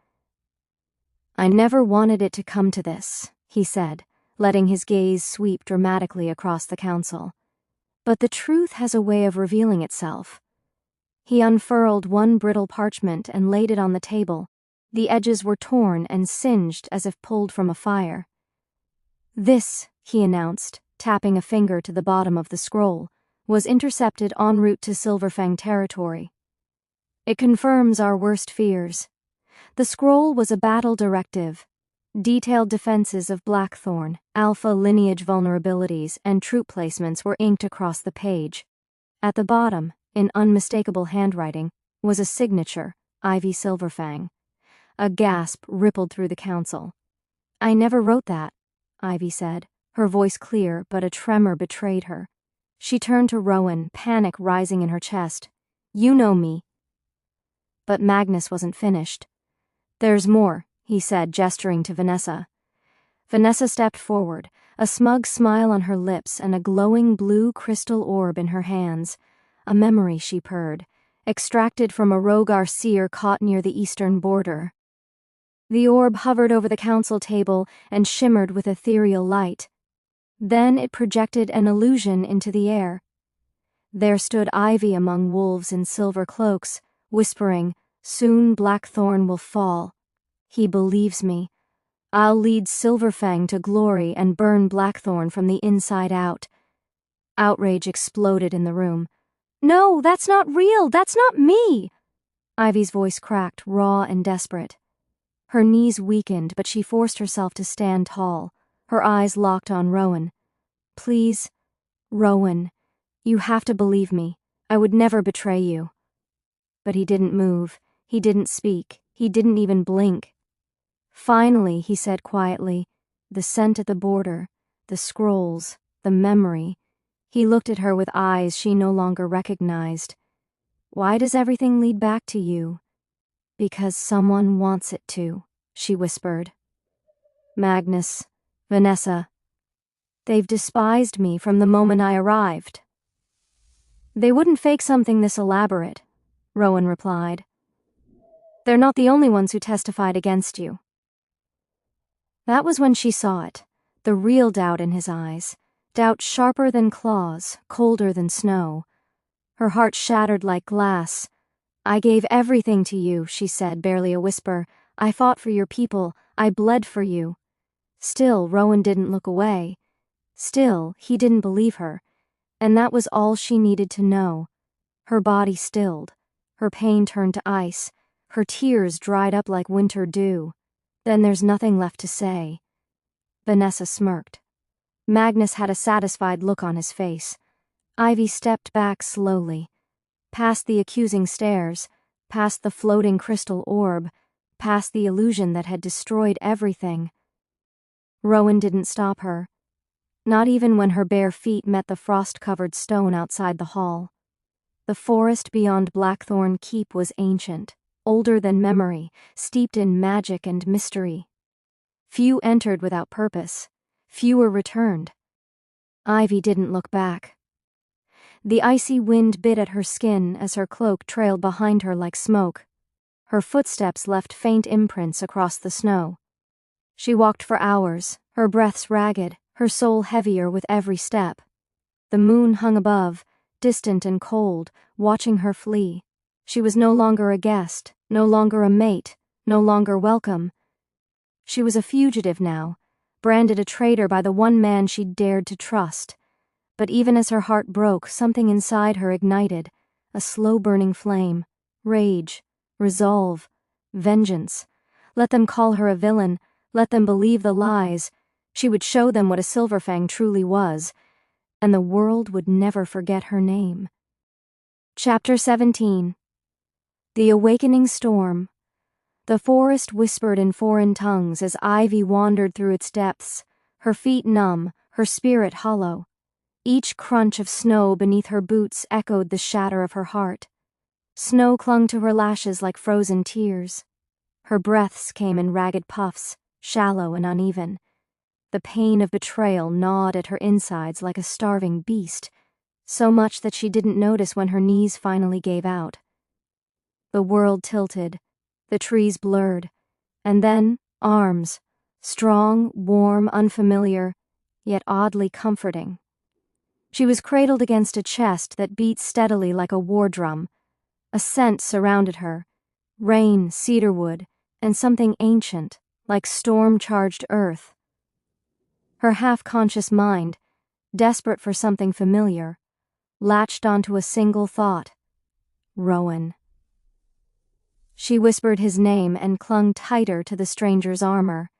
"I never wanted it to come to this," he said, letting his gaze sweep dramatically across the council. "But the truth has a way of revealing itself." He unfurled one brittle parchment and laid it on the table. The edges were torn and singed as if pulled from a fire. "This," he announced, tapping a finger to the bottom of the scroll, "was intercepted en route to Silverfang territory. It confirms our worst fears. The scroll was a battle directive. Detailed defenses of Blackthornne, alpha lineage vulnerabilities, and troop placements were inked across the page. At the bottom, in unmistakable handwriting, was a signature, Ivy Silverfang. A gasp rippled through the council. "I never wrote that," Ivy said, her voice clear, but a tremor betrayed her. She turned to Rowan, panic rising in her chest. "You know me." But Magnus wasn't finished. "There's more," he said, gesturing to Vanessa. Vanessa stepped forward, a smug smile on her lips and a glowing blue crystal orb in her hands. A memory, she purred, extracted from a Rogar seer caught near the eastern border. The orb hovered over the council table and shimmered with ethereal light. Then it projected an illusion into the air. There stood Ivy among wolves in silver cloaks, whispering, "Soon Blackthornne will fall. He believes me. I'll lead Silverfang to glory and burn Blackthornne from the inside out." Outrage exploded in the room. "No, that's not real! That's not me!" Ivy's voice cracked, raw and desperate. Her knees weakened, but she forced herself to stand tall, her eyes locked on Rowan. "Please, Rowan, you have to believe me. I would never betray you." But he didn't move. He didn't speak. He didn't even blink. Finally, he said quietly, "The scent at the border, the scrolls, the memory." He looked at her with eyes she no longer recognized. "Why does everything lead back to you?" "Because someone wants it to," she whispered. "Magnus, Vanessa, they've despised me from the moment I arrived." "They wouldn't fake something this elaborate," Rowan replied. "They're not the only ones who testified against you." That was when she saw it, the real doubt in his eyes, doubt sharper than claws, colder than snow. Her heart shattered like glass. "I gave everything to you," she said, barely a whisper. "I fought for your people. I bled for you." Still, Rowan didn't look away. Still, he didn't believe her. And that was all she needed to know. Her body stilled. Her pain turned to ice. Her tears dried up like winter dew. Then there's nothing left to say. Vanessa smirked. Magnus had a satisfied look on his face. Ivy stepped back slowly, past the accusing stares, past the floating crystal orb, past the illusion that had destroyed everything. Rowan didn't stop her, not even when her bare feet met the frost-covered stone outside the hall. The forest beyond Blackthornne Keep was ancient, older than memory, steeped in magic and mystery. Few entered without purpose. Fewer returned. Ivy didn't look back. The icy wind bit at her skin as her cloak trailed behind her like smoke. Her footsteps left faint imprints across the snow. She walked for hours, her breaths ragged, her soul heavier with every step. The moon hung above, distant and cold, watching her flee. She was no longer a guest, no longer a mate, no longer welcome. She was a fugitive now, branded a traitor by the one man she'd dared to trust. But even as her heart broke, something inside her ignited, a slow-burning flame, rage, resolve, vengeance. Let them call her a villain, let them believe the lies. She would show them what a Silverfang truly was, and the world would never forget her name. Chapter 17. The Awakening Storm. The forest whispered in foreign tongues as Ivy wandered through its depths, her feet numb, her spirit hollow. Each crunch of snow beneath her boots echoed the shatter of her heart. Snow clung to her lashes like frozen tears. Her breaths came in ragged puffs, shallow and uneven. The pain of betrayal gnawed at her insides like a starving beast, so much that she didn't notice when her knees finally gave out. The world tilted, the trees blurred, and then arms, strong, warm, unfamiliar, yet oddly comforting. She was cradled against a chest that beat steadily like a war drum. A scent surrounded her, rain, cedarwood, and something ancient, like storm-charged earth. Her half-conscious mind, desperate for something familiar, latched onto a single thought: Rowan. She whispered his name and clung tighter to the stranger's armor.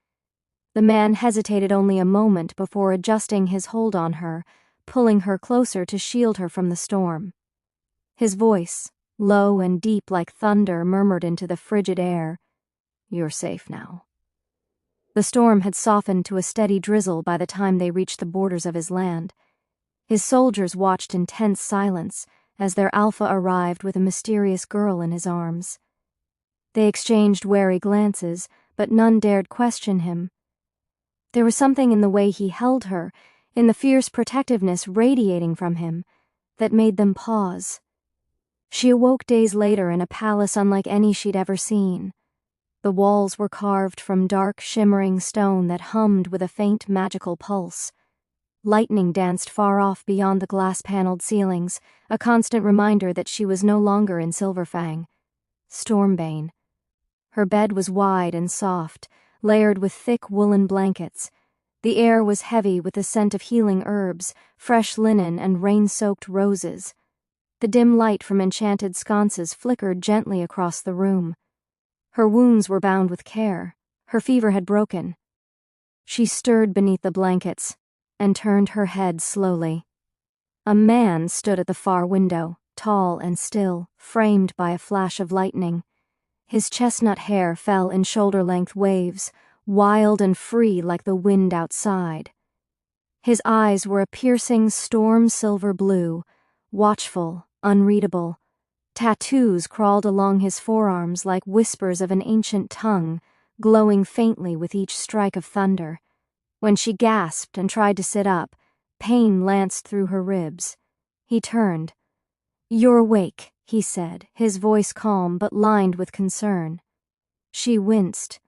The man hesitated only a moment before adjusting his hold on her, pulling her closer to shield her from the storm. His voice, low and deep like thunder, murmured into the frigid air, "You're safe now." The storm had softened to a steady drizzle by the time they reached the borders of his land. His soldiers watched in tense silence as their alpha arrived with a mysterious girl in his arms. They exchanged wary glances, but none dared question him. There was something in the way he held her, in the fierce protectiveness radiating from him, that made them pause. She awoke days later in a palace unlike any she'd ever seen. The walls were carved from dark, shimmering stone that hummed with a faint magical pulse. Lightning danced far off beyond the glass-paneled ceilings, a constant reminder that she was no longer in Silverfang. Stormbane. Her bed was wide and soft, layered with thick woolen blankets. The air was heavy with the scent of healing herbs, fresh linen, and rain-soaked roses. The dim light from enchanted sconces flickered gently across the room. Her wounds were bound with care. Her fever had broken. She stirred beneath the blankets and turned her head slowly. A man stood at the far window, tall and still, framed by a flash of lightning. His chestnut hair fell in shoulder-length waves, wild and free like the wind outside. His eyes were a piercing storm-silver blue, watchful, unreadable. Tattoos crawled along his forearms like whispers of an ancient tongue, glowing faintly with each strike of thunder. When she gasped and tried to sit up, pain lanced through her ribs. He turned. "You're awake," he said, his voice calm but lined with concern. She winced.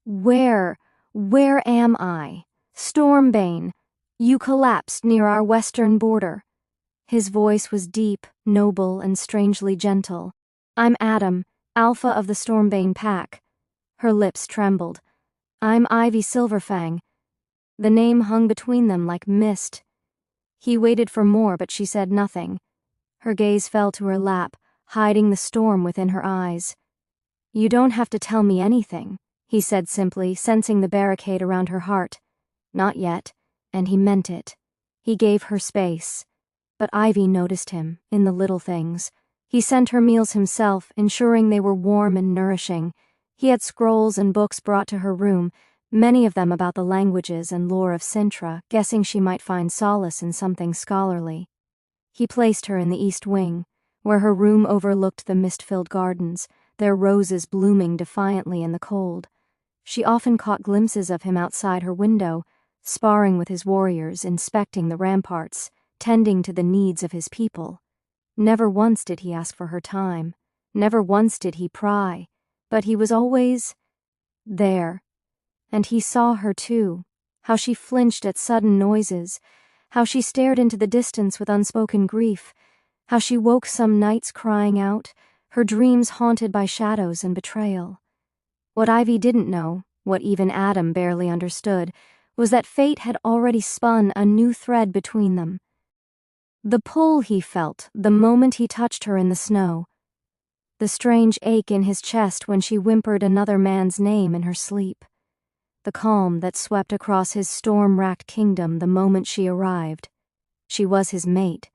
Where am I? Stormbane, you collapsed near our western border." His voice was deep, noble, and strangely gentle. "I'm Adam, Alpha of the Stormbane Pack." Her lips trembled. "I'm Ivy Silverfang." The name hung between them like mist. He waited for more, but she said nothing. Her gaze fell to her lap, hiding the storm within her eyes. "You don't have to tell me anything," he said simply, sensing the barricade around her heart. "Not yet, And he meant it. He gave her space. But Ivy noticed him, in the little things. He sent her meals himself, ensuring they were warm and nourishing. He had scrolls and books brought to her room, many of them about the languages and lore of Sintra, guessing she might find solace in something scholarly. He placed her in the east wing, where her room overlooked the mist-filled gardens, their roses blooming defiantly in the cold. She often caught glimpses of him outside her window, sparring with his warriors, inspecting the ramparts, tending to the needs of his people. Never once did he ask for her time. Never once did he pry. But he was always there. And he saw her too, how she flinched at sudden noises, how she stared into the distance with unspoken grief, how she woke some nights crying out, her dreams haunted by shadows and betrayal. What Ivy didn't know, what even Adam barely understood, was that fate had already spun a new thread between them. The pull he felt the moment he touched her in the snow, the strange ache in his chest when she whimpered another man's name in her sleep, the calm that swept across his storm-racked kingdom the moment she arrived. She was his mate.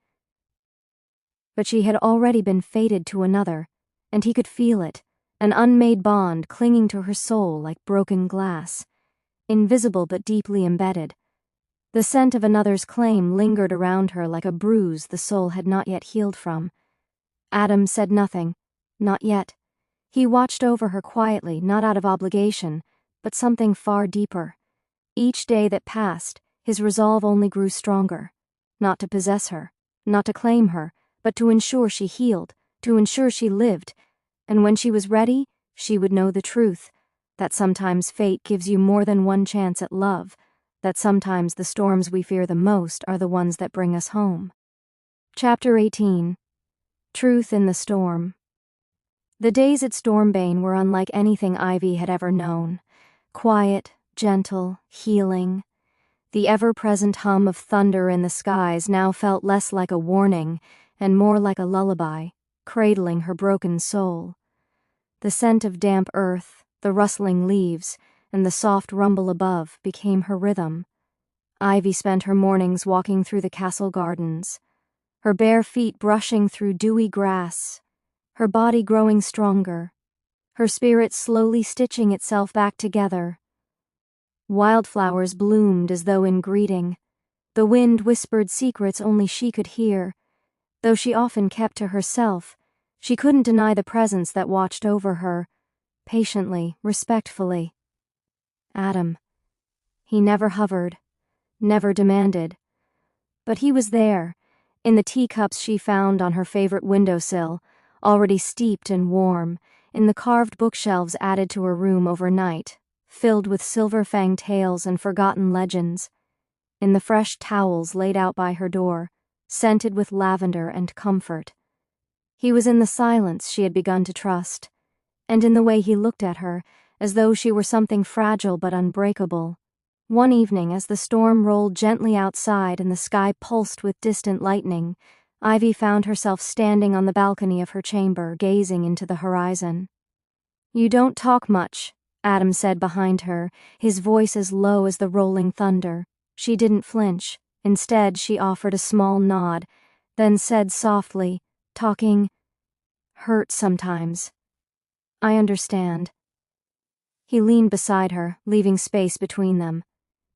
But she had already been fated to another, and he could feel it, an unmade bond clinging to her soul like broken glass, invisible but deeply embedded. The scent of another's claim lingered around her like a bruise the soul had not yet healed from. Adam said nothing, not yet. He watched over her quietly, not out of obligation, but something far deeper. Each day that passed, his resolve only grew stronger. Not to possess her, not to claim her, but to ensure she healed, to ensure she lived. And when she was ready, she would know the truth, that sometimes fate gives you more than one chance at love, that sometimes the storms we fear the most are the ones that bring us home. Chapter 18. Truth in the Storm. The days at Stormbane were unlike anything Ivy had ever known. Quiet, gentle, healing. The ever-present hum of thunder in the skies now felt less like a warning and more like a lullaby, cradling her broken soul. The scent of damp earth, the rustling leaves, and the soft rumble above became her rhythm. Ivy spent her mornings walking through the castle gardens, her bare feet brushing through dewy grass, her body growing stronger, her spirit slowly stitching itself back together. Wildflowers bloomed as though in greeting. The wind whispered secrets only she could hear. Though she often kept to herself, she couldn't deny the presence that watched over her, patiently, respectfully. Adam. He never hovered, never demanded. But he was there, in the teacups she found on her favorite windowsill, already steeped and warm, in the carved bookshelves added to her room overnight, filled with silver-fanged tales and forgotten legends, in the fresh towels laid out by her door, scented with lavender and comfort. He was in the silence she had begun to trust, and in the way he looked at her, as though she were something fragile but unbreakable. One evening, as the storm rolled gently outside and the sky pulsed with distant lightning, Ivy found herself standing on the balcony of her chamber, gazing into the horizon. "You don't talk much," Adam said behind her, his voice as low as the rolling thunder. She didn't flinch. Instead, she offered a small nod, then said softly, "Talking hurts sometimes." "I understand." He leaned beside her, leaving space between them.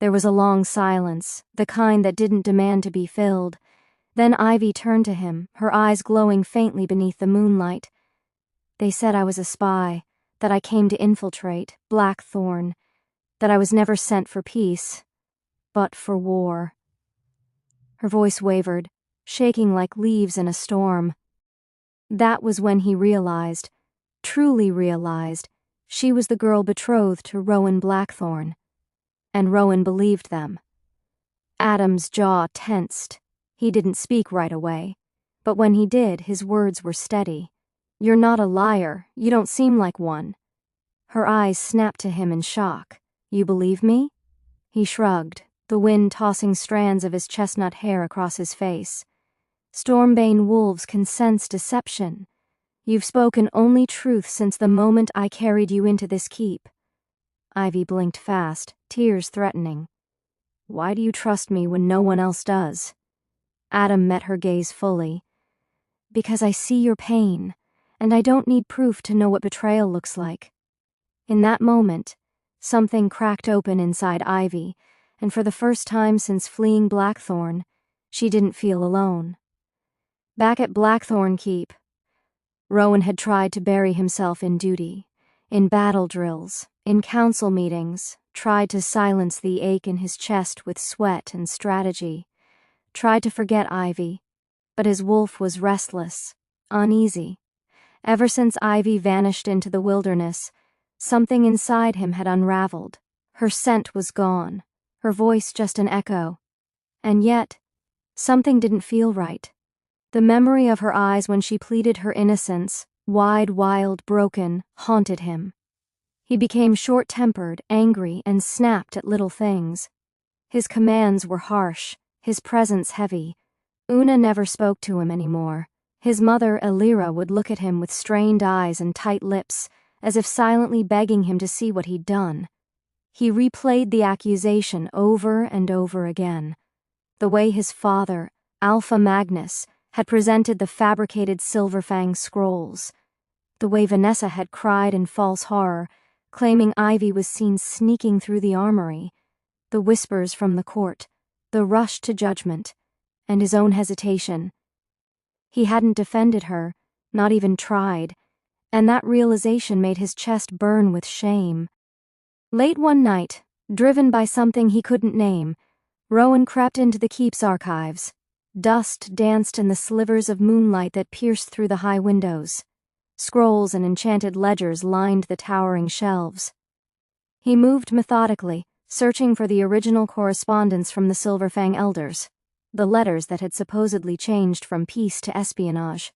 There was a long silence, the kind that didn't demand to be filled. Then Ivy turned to him, her eyes glowing faintly beneath the moonlight. "They said I was a spy, that I came to infiltrate Blackthornne, that I was never sent for peace, but for war." Her voice wavered, shaking like leaves in a storm. That was when he realized, truly realized, she was the girl betrothed to Rowan Blackthornne. And Rowan believed them. Adam's jaw tensed. He didn't speak right away, but when he did, his words were steady. "You're not a liar. You don't seem like one." Her eyes snapped to him in shock. "You believe me?" He shrugged, the wind tossing strands of his chestnut hair across his face. "Stormbane wolves can sense deception. You've spoken only truth since the moment I carried you into this keep." Ivy blinked fast, tears threatening. Why do you trust me when no one else does? Adam met her gaze fully. Because I see your pain, and I don't need proof to know what betrayal looks like. In that moment, something cracked open inside Ivy, and for the first time since fleeing Blackthornne, she didn't feel alone. Back at Blackthornne Keep, Rowan had tried to bury himself in duty, in battle drills, in council meetings, tried to silence the ache in his chest with sweat and strategy, tried to forget Ivy, but his wolf was restless, uneasy. Ever since Ivy vanished into the wilderness, something inside him had unraveled. Her scent was gone, her voice just an echo. And yet, something didn't feel right. The memory of her eyes when she pleaded her innocence, wide, wild, broken, haunted him. He became short-tempered, angry, and snapped at little things. His commands were harsh, his presence heavy. Una never spoke to him anymore. His mother, Elira, would look at him with strained eyes and tight lips, as if silently begging him to see what he'd done. He replayed the accusation over and over again. The way his father, Alpha Magnus, had presented the fabricated Silverfang scrolls. The way Vanessa had cried in false horror, claiming Ivy was seen sneaking through the armory. The whispers from the court, the rush to judgment, and his own hesitation. He hadn't defended her, not even tried, and that realization made his chest burn with shame. Late one night, driven by something he couldn't name, Rowan crept into the keep's archives. Dust danced in the slivers of moonlight that pierced through the high windows. Scrolls and enchanted ledgers lined the towering shelves. He moved methodically, searching for the original correspondence from the Silverfang elders, the letters that had supposedly changed from peace to espionage.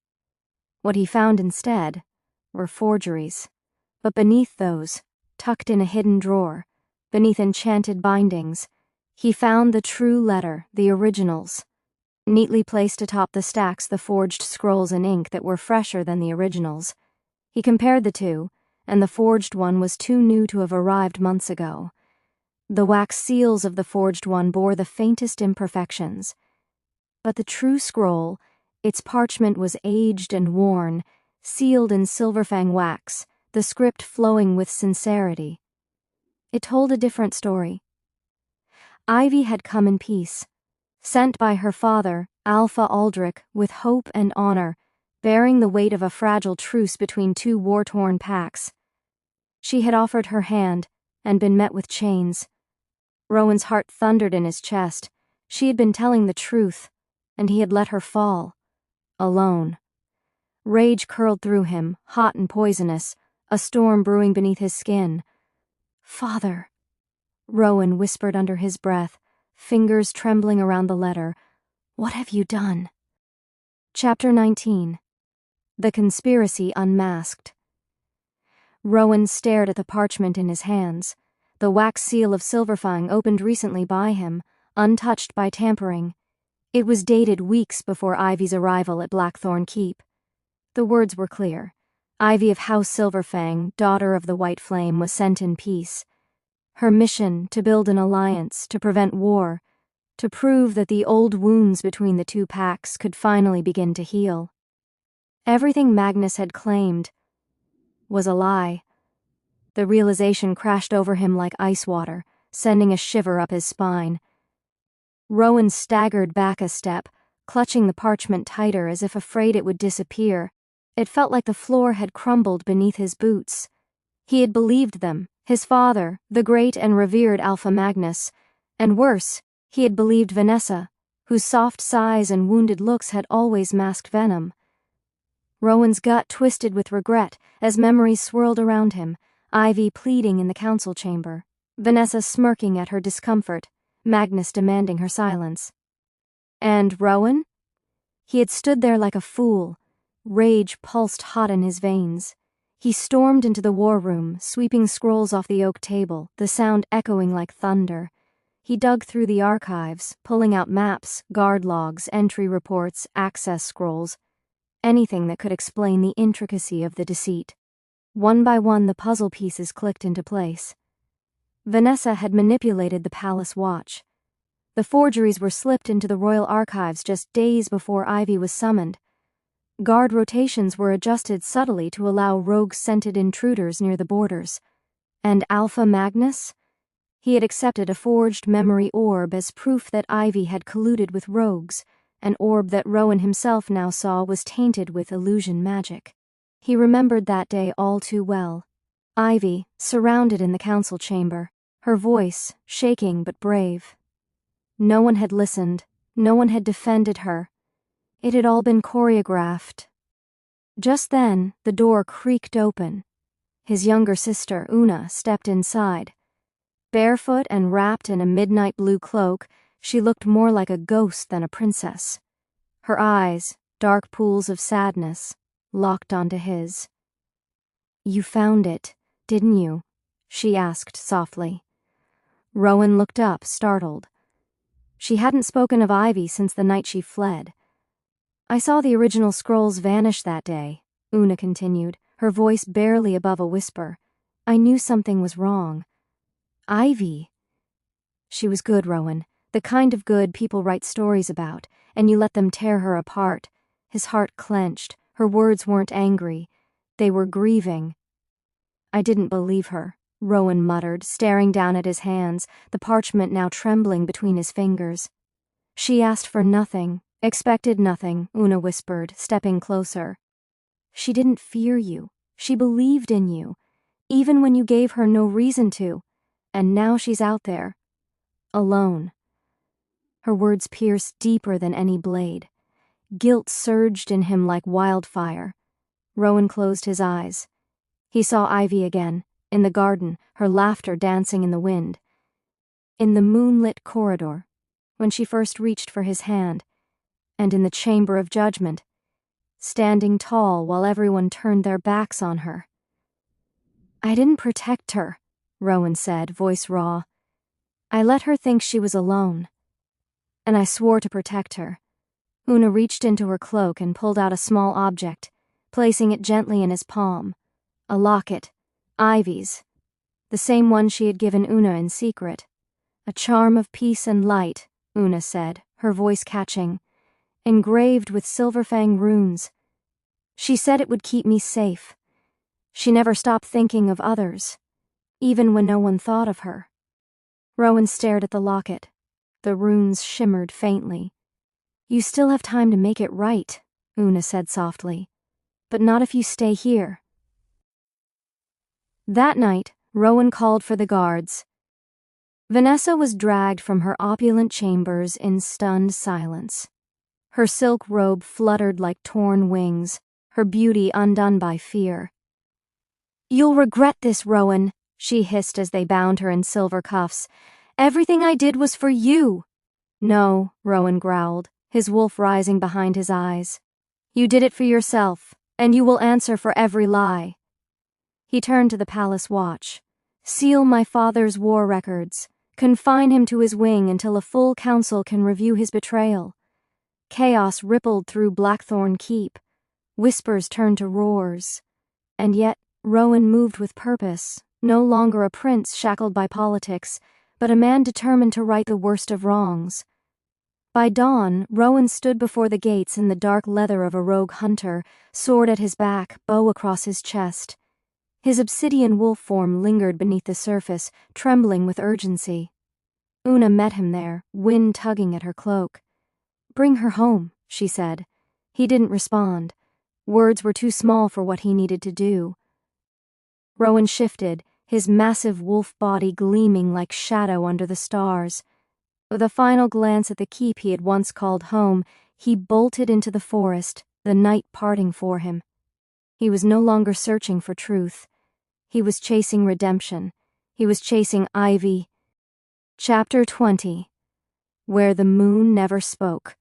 What he found instead were forgeries, but beneath those, tucked in a hidden drawer, beneath enchanted bindings, he found the true letter, the originals. Neatly placed atop the stacks the forged scrolls in ink that were fresher than the originals. He compared the two, and the forged one was too new to have arrived months ago. The wax seals of the forged one bore the faintest imperfections. But the true scroll, its parchment was aged and worn, sealed in Silverfang wax, the script flowing with sincerity. It told a different story. Ivy had come in peace, sent by her father, Alpha Aldrich, with hope and honor, bearing the weight of a fragile truce between two war-torn packs. She had offered her hand and been met with chains. Rowan's heart thundered in his chest. She had been telling the truth, and he had let her fall. Alone. Rage curled through him, hot and poisonous, a storm brewing beneath his skin. "Father," Rowan whispered under his breath, fingers trembling around the letter. "What have you done?" Chapter 19. The Conspiracy Unmasked. Rowan stared at the parchment in his hands. The wax seal of Silverfang opened recently by him, untouched by tampering. It was dated weeks before Ivy's arrival at Blackthornne Keep. The words were clear. Ivy of House Silverfang, daughter of the White Flame, was sent in peace. Her mission to build an alliance, to prevent war, to prove that the old wounds between the two packs could finally begin to heal. Everything Magnus had claimed was a lie. The realization crashed over him like ice water, sending a shiver up his spine. Rowan staggered back a step, clutching the parchment tighter as if afraid it would disappear. It felt like the floor had crumbled beneath his boots. He had believed them, his father, the great and revered Alpha Magnus, and worse, he had believed Vanessa, whose soft sighs and wounded looks had always masked venom. Rowan's gut twisted with regret as memories swirled around him, Ivy pleading in the council chamber, Vanessa smirking at her discomfort, Magnus demanding her silence. And Rowan? He had stood there like a fool. Rage pulsed hot in his veins. He stormed into the war room, sweeping scrolls off the oak table, the sound echoing like thunder. He dug through the archives, pulling out maps, guard logs, entry reports, access scrolls, anything that could explain the intricacy of the deceit. One by one, the puzzle pieces clicked into place. Vanessa had manipulated the palace watch. The forgeries were slipped into the royal archives just days before Ivy was summoned. Guard rotations were adjusted subtly to allow rogue-scented intruders near the borders. And Alpha Magnus? He had accepted a forged memory orb as proof that Ivy had colluded with rogues, an orb that Rowan himself now saw was tainted with illusion magic. He remembered that day all too well. Ivy, surrounded in the council chamber, her voice shaking but brave. No one had listened, no one had defended her. It had all been choreographed. Just then, the door creaked open. His younger sister, Una, stepped inside. Barefoot and wrapped in a midnight blue cloak, she looked more like a ghost than a princess. Her eyes, dark pools of sadness, locked onto his. "You found it, didn't you?" she asked softly. Rowan looked up, startled. She hadn't spoken of Ivy since the night she fled. "I saw the original scrolls vanish that day," Una continued, her voice barely above a whisper. "I knew something was wrong. Ivy." She was good, Rowan, the kind of good people write stories about, and you let them tear her apart. His heart clenched. Her words weren't angry. They were grieving. "I didn't believe her," Rowan muttered, staring down at his hands, the parchment now trembling between his fingers. "She asked for nothing, expected nothing," Una whispered, stepping closer. "She didn't fear you. She believed in you, even when you gave her no reason to. And now she's out there, alone." Her words pierced deeper than any blade. Guilt surged in him like wildfire. Rowan closed his eyes. He saw Ivy again, in the garden, her laughter dancing in the wind. In the moonlit corridor, when she first reached for his hand, and in the chamber of judgment, standing tall while everyone turned their backs on her. "I didn't protect her," Rowan said, voice raw. "I let her think she was alone. And I swore to protect her." Una reached into her cloak and pulled out a small object, placing it gently in his palm. A locket, Ivy's, the same one she had given Una in secret. "A charm of peace and light," Una said, her voice catching, "engraved with Silverfang runes. She said it would keep me safe. She never stopped thinking of others, even when no one thought of her." Rowan stared at the locket. The runes shimmered faintly. "You still have time to make it right," Una said softly. "But not if you stay here." That night, Rowan called for the guards. Vanessa was dragged from her opulent chambers in stunned silence. Her silk robe fluttered like torn wings, her beauty undone by fear. "You'll regret this, Rowan," she hissed as they bound her in silver cuffs. "Everything I did was for you." "No," Rowan growled, his wolf rising behind his eyes. "You did it for yourself, and you will answer for every lie." He turned to the palace watch. "Seal my father's war records. Confine him to his wing until a full council can review his betrayal." Chaos rippled through Blackthornne Keep. Whispers turned to roars. And yet, Rowan moved with purpose, no longer a prince shackled by politics, but a man determined to right the worst of wrongs. By dawn, Rowan stood before the gates in the dark leather of a rogue hunter, sword at his back, bow across his chest. His obsidian wolf form lingered beneath the surface, trembling with urgency. Una met him there, wind tugging at her cloak. "Bring her home," she said. He didn't respond. Words were too small for what he needed to do. Rowan shifted, his massive wolf body gleaming like shadow under the stars. With a final glance at the keep he had once called home, he bolted into the forest, the night parting for him. He was no longer searching for truth. He was chasing redemption. He was chasing Ivy. Chapter 20. Where the moon never spoke.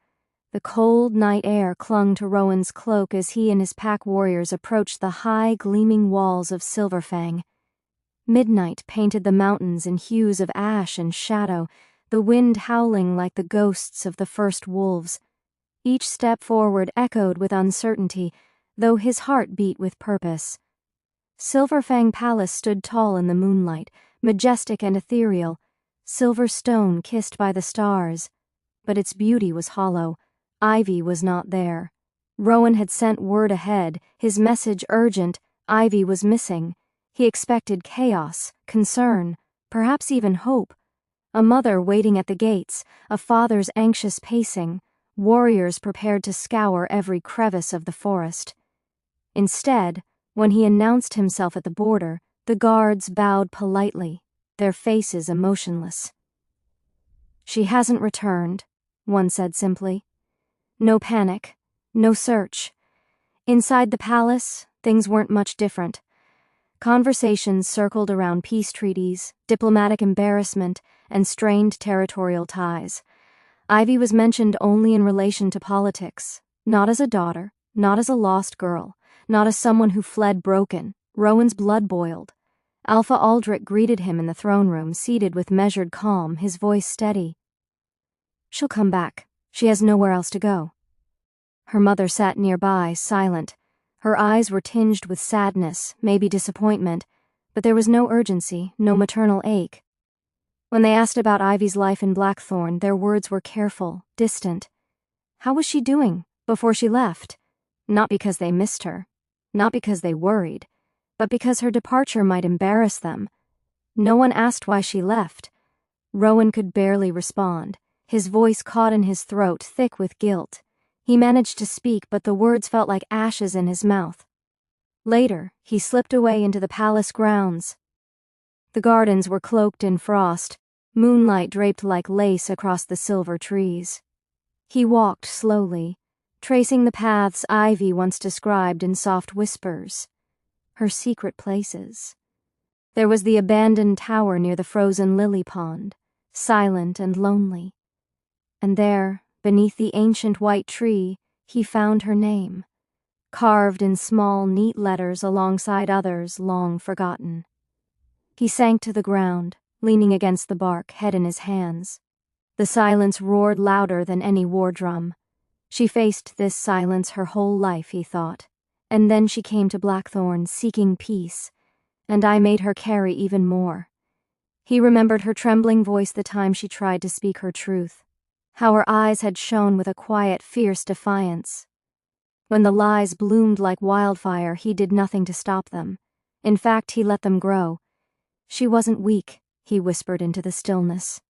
The cold night air clung to Rowan's cloak as he and his pack warriors approached the high, gleaming walls of Silverfang. Midnight painted the mountains in hues of ash and shadow, the wind howling like the ghosts of the first wolves. Each step forward echoed with uncertainty, though his heart beat with purpose. Silverfang Palace stood tall in the moonlight, majestic and ethereal. silver stone kissed by the stars. But its beauty was hollow. Ivy was not there. Rowan had sent word ahead, his message urgent. Ivy was missing. He expected chaos, concern, perhaps even hope. A mother waiting at the gates, a father's anxious pacing, warriors prepared to scour every crevice of the forest. Instead, when he announced himself at the border, the guards bowed politely, their faces emotionless. "She hasn't returned," one said simply. No panic, no search. Inside the palace, things weren't much different. Conversations circled around peace treaties, diplomatic embarrassment, and strained territorial ties. Ivy was mentioned only in relation to politics, not as a daughter, not as a lost girl, not as someone who fled broken. Rowan's blood boiled. Alpha Aldrich greeted him in the throne room, seated with measured calm, his voice steady. "She'll come back. She has nowhere else to go." Her mother sat nearby, silent. Her eyes were tinged with sadness, maybe disappointment, but there was no urgency, no maternal ache. When they asked about Ivy's life in Blackthornne, their words were careful, distant. How was she doing before she left? Not because they missed her, not because they worried, but because her departure might embarrass them. No one asked why she left. Rowan could barely respond, his voice caught in his throat, thick with guilt. He managed to speak, but the words felt like ashes in his mouth. Later, he slipped away into the palace grounds. The gardens were cloaked in frost, moonlight draped like lace across the silver trees. He walked slowly, tracing the paths Ivy once described in soft whispers. Her secret places. There was the abandoned tower near the frozen lily pond, silent and lonely. And there, beneath the ancient white tree, he found her name, carved in small, neat letters alongside others long forgotten. He sank to the ground, leaning against the bark, head in his hands. The silence roared louder than any war drum. She faced this silence her whole life, he thought. And then she came to Blackthornne, seeking peace, and I made her carry even more. He remembered her trembling voice the time she tried to speak her truth, how her eyes had shone with a quiet, fierce defiance. When the lies bloomed like wildfire, he did nothing to stop them. In fact, he let them grow. She wasn't weak, he whispered into the stillness.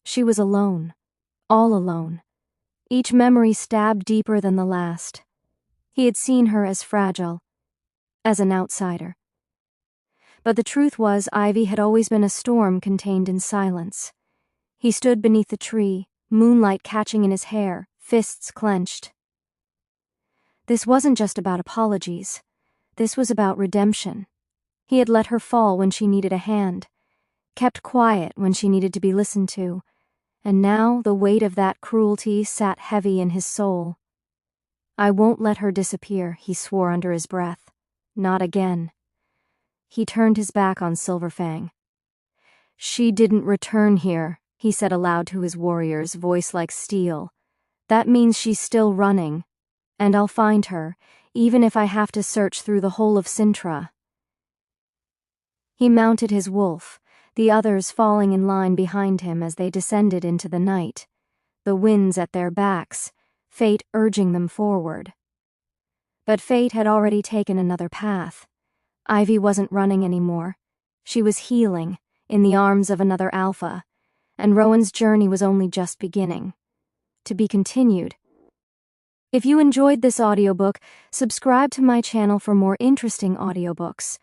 She was alone, all alone. Each memory stabbed deeper than the last. He had seen her as fragile, as an outsider. But the truth was, Ivy had always been a storm contained in silence. He stood beneath the tree, moonlight catching in his hair, fists clenched. This wasn't just about apologies. This was about redemption. He had let her fall when she needed a hand, kept quiet when she needed to be listened to, and now the weight of that cruelty sat heavy in his soul. "I won't let her disappear," he swore under his breath. "Not again." He turned his back on Silverfang. "She didn't return here," he said aloud to his warriors, voice like steel. "That means she's still running. And I'll find her, even if I have to search through the whole of Sintra." He mounted his wolf, the others falling in line behind him as they descended into the night, the winds at their backs, fate urging them forward. But fate had already taken another path. Ivy wasn't running anymore. She was healing, in the arms of another alpha, and Rowan's journey was only just beginning. To be continued. If you enjoyed this audiobook, subscribe to my channel for more interesting audiobooks.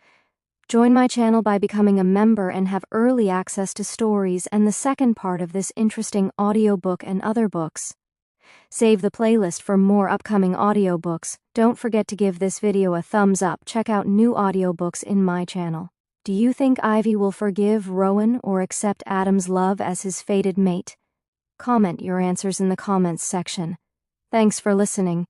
Join my channel by becoming a member and have early access to stories and the second part of this interesting audiobook and other books. Save the playlist for more upcoming audiobooks. Don't forget to give this video a thumbs up. Check out new audiobooks in my channel. Do you think Ivy will forgive Rowan or accept Adam's love as his fated mate? Comment your answers in the comments section. Thanks for listening.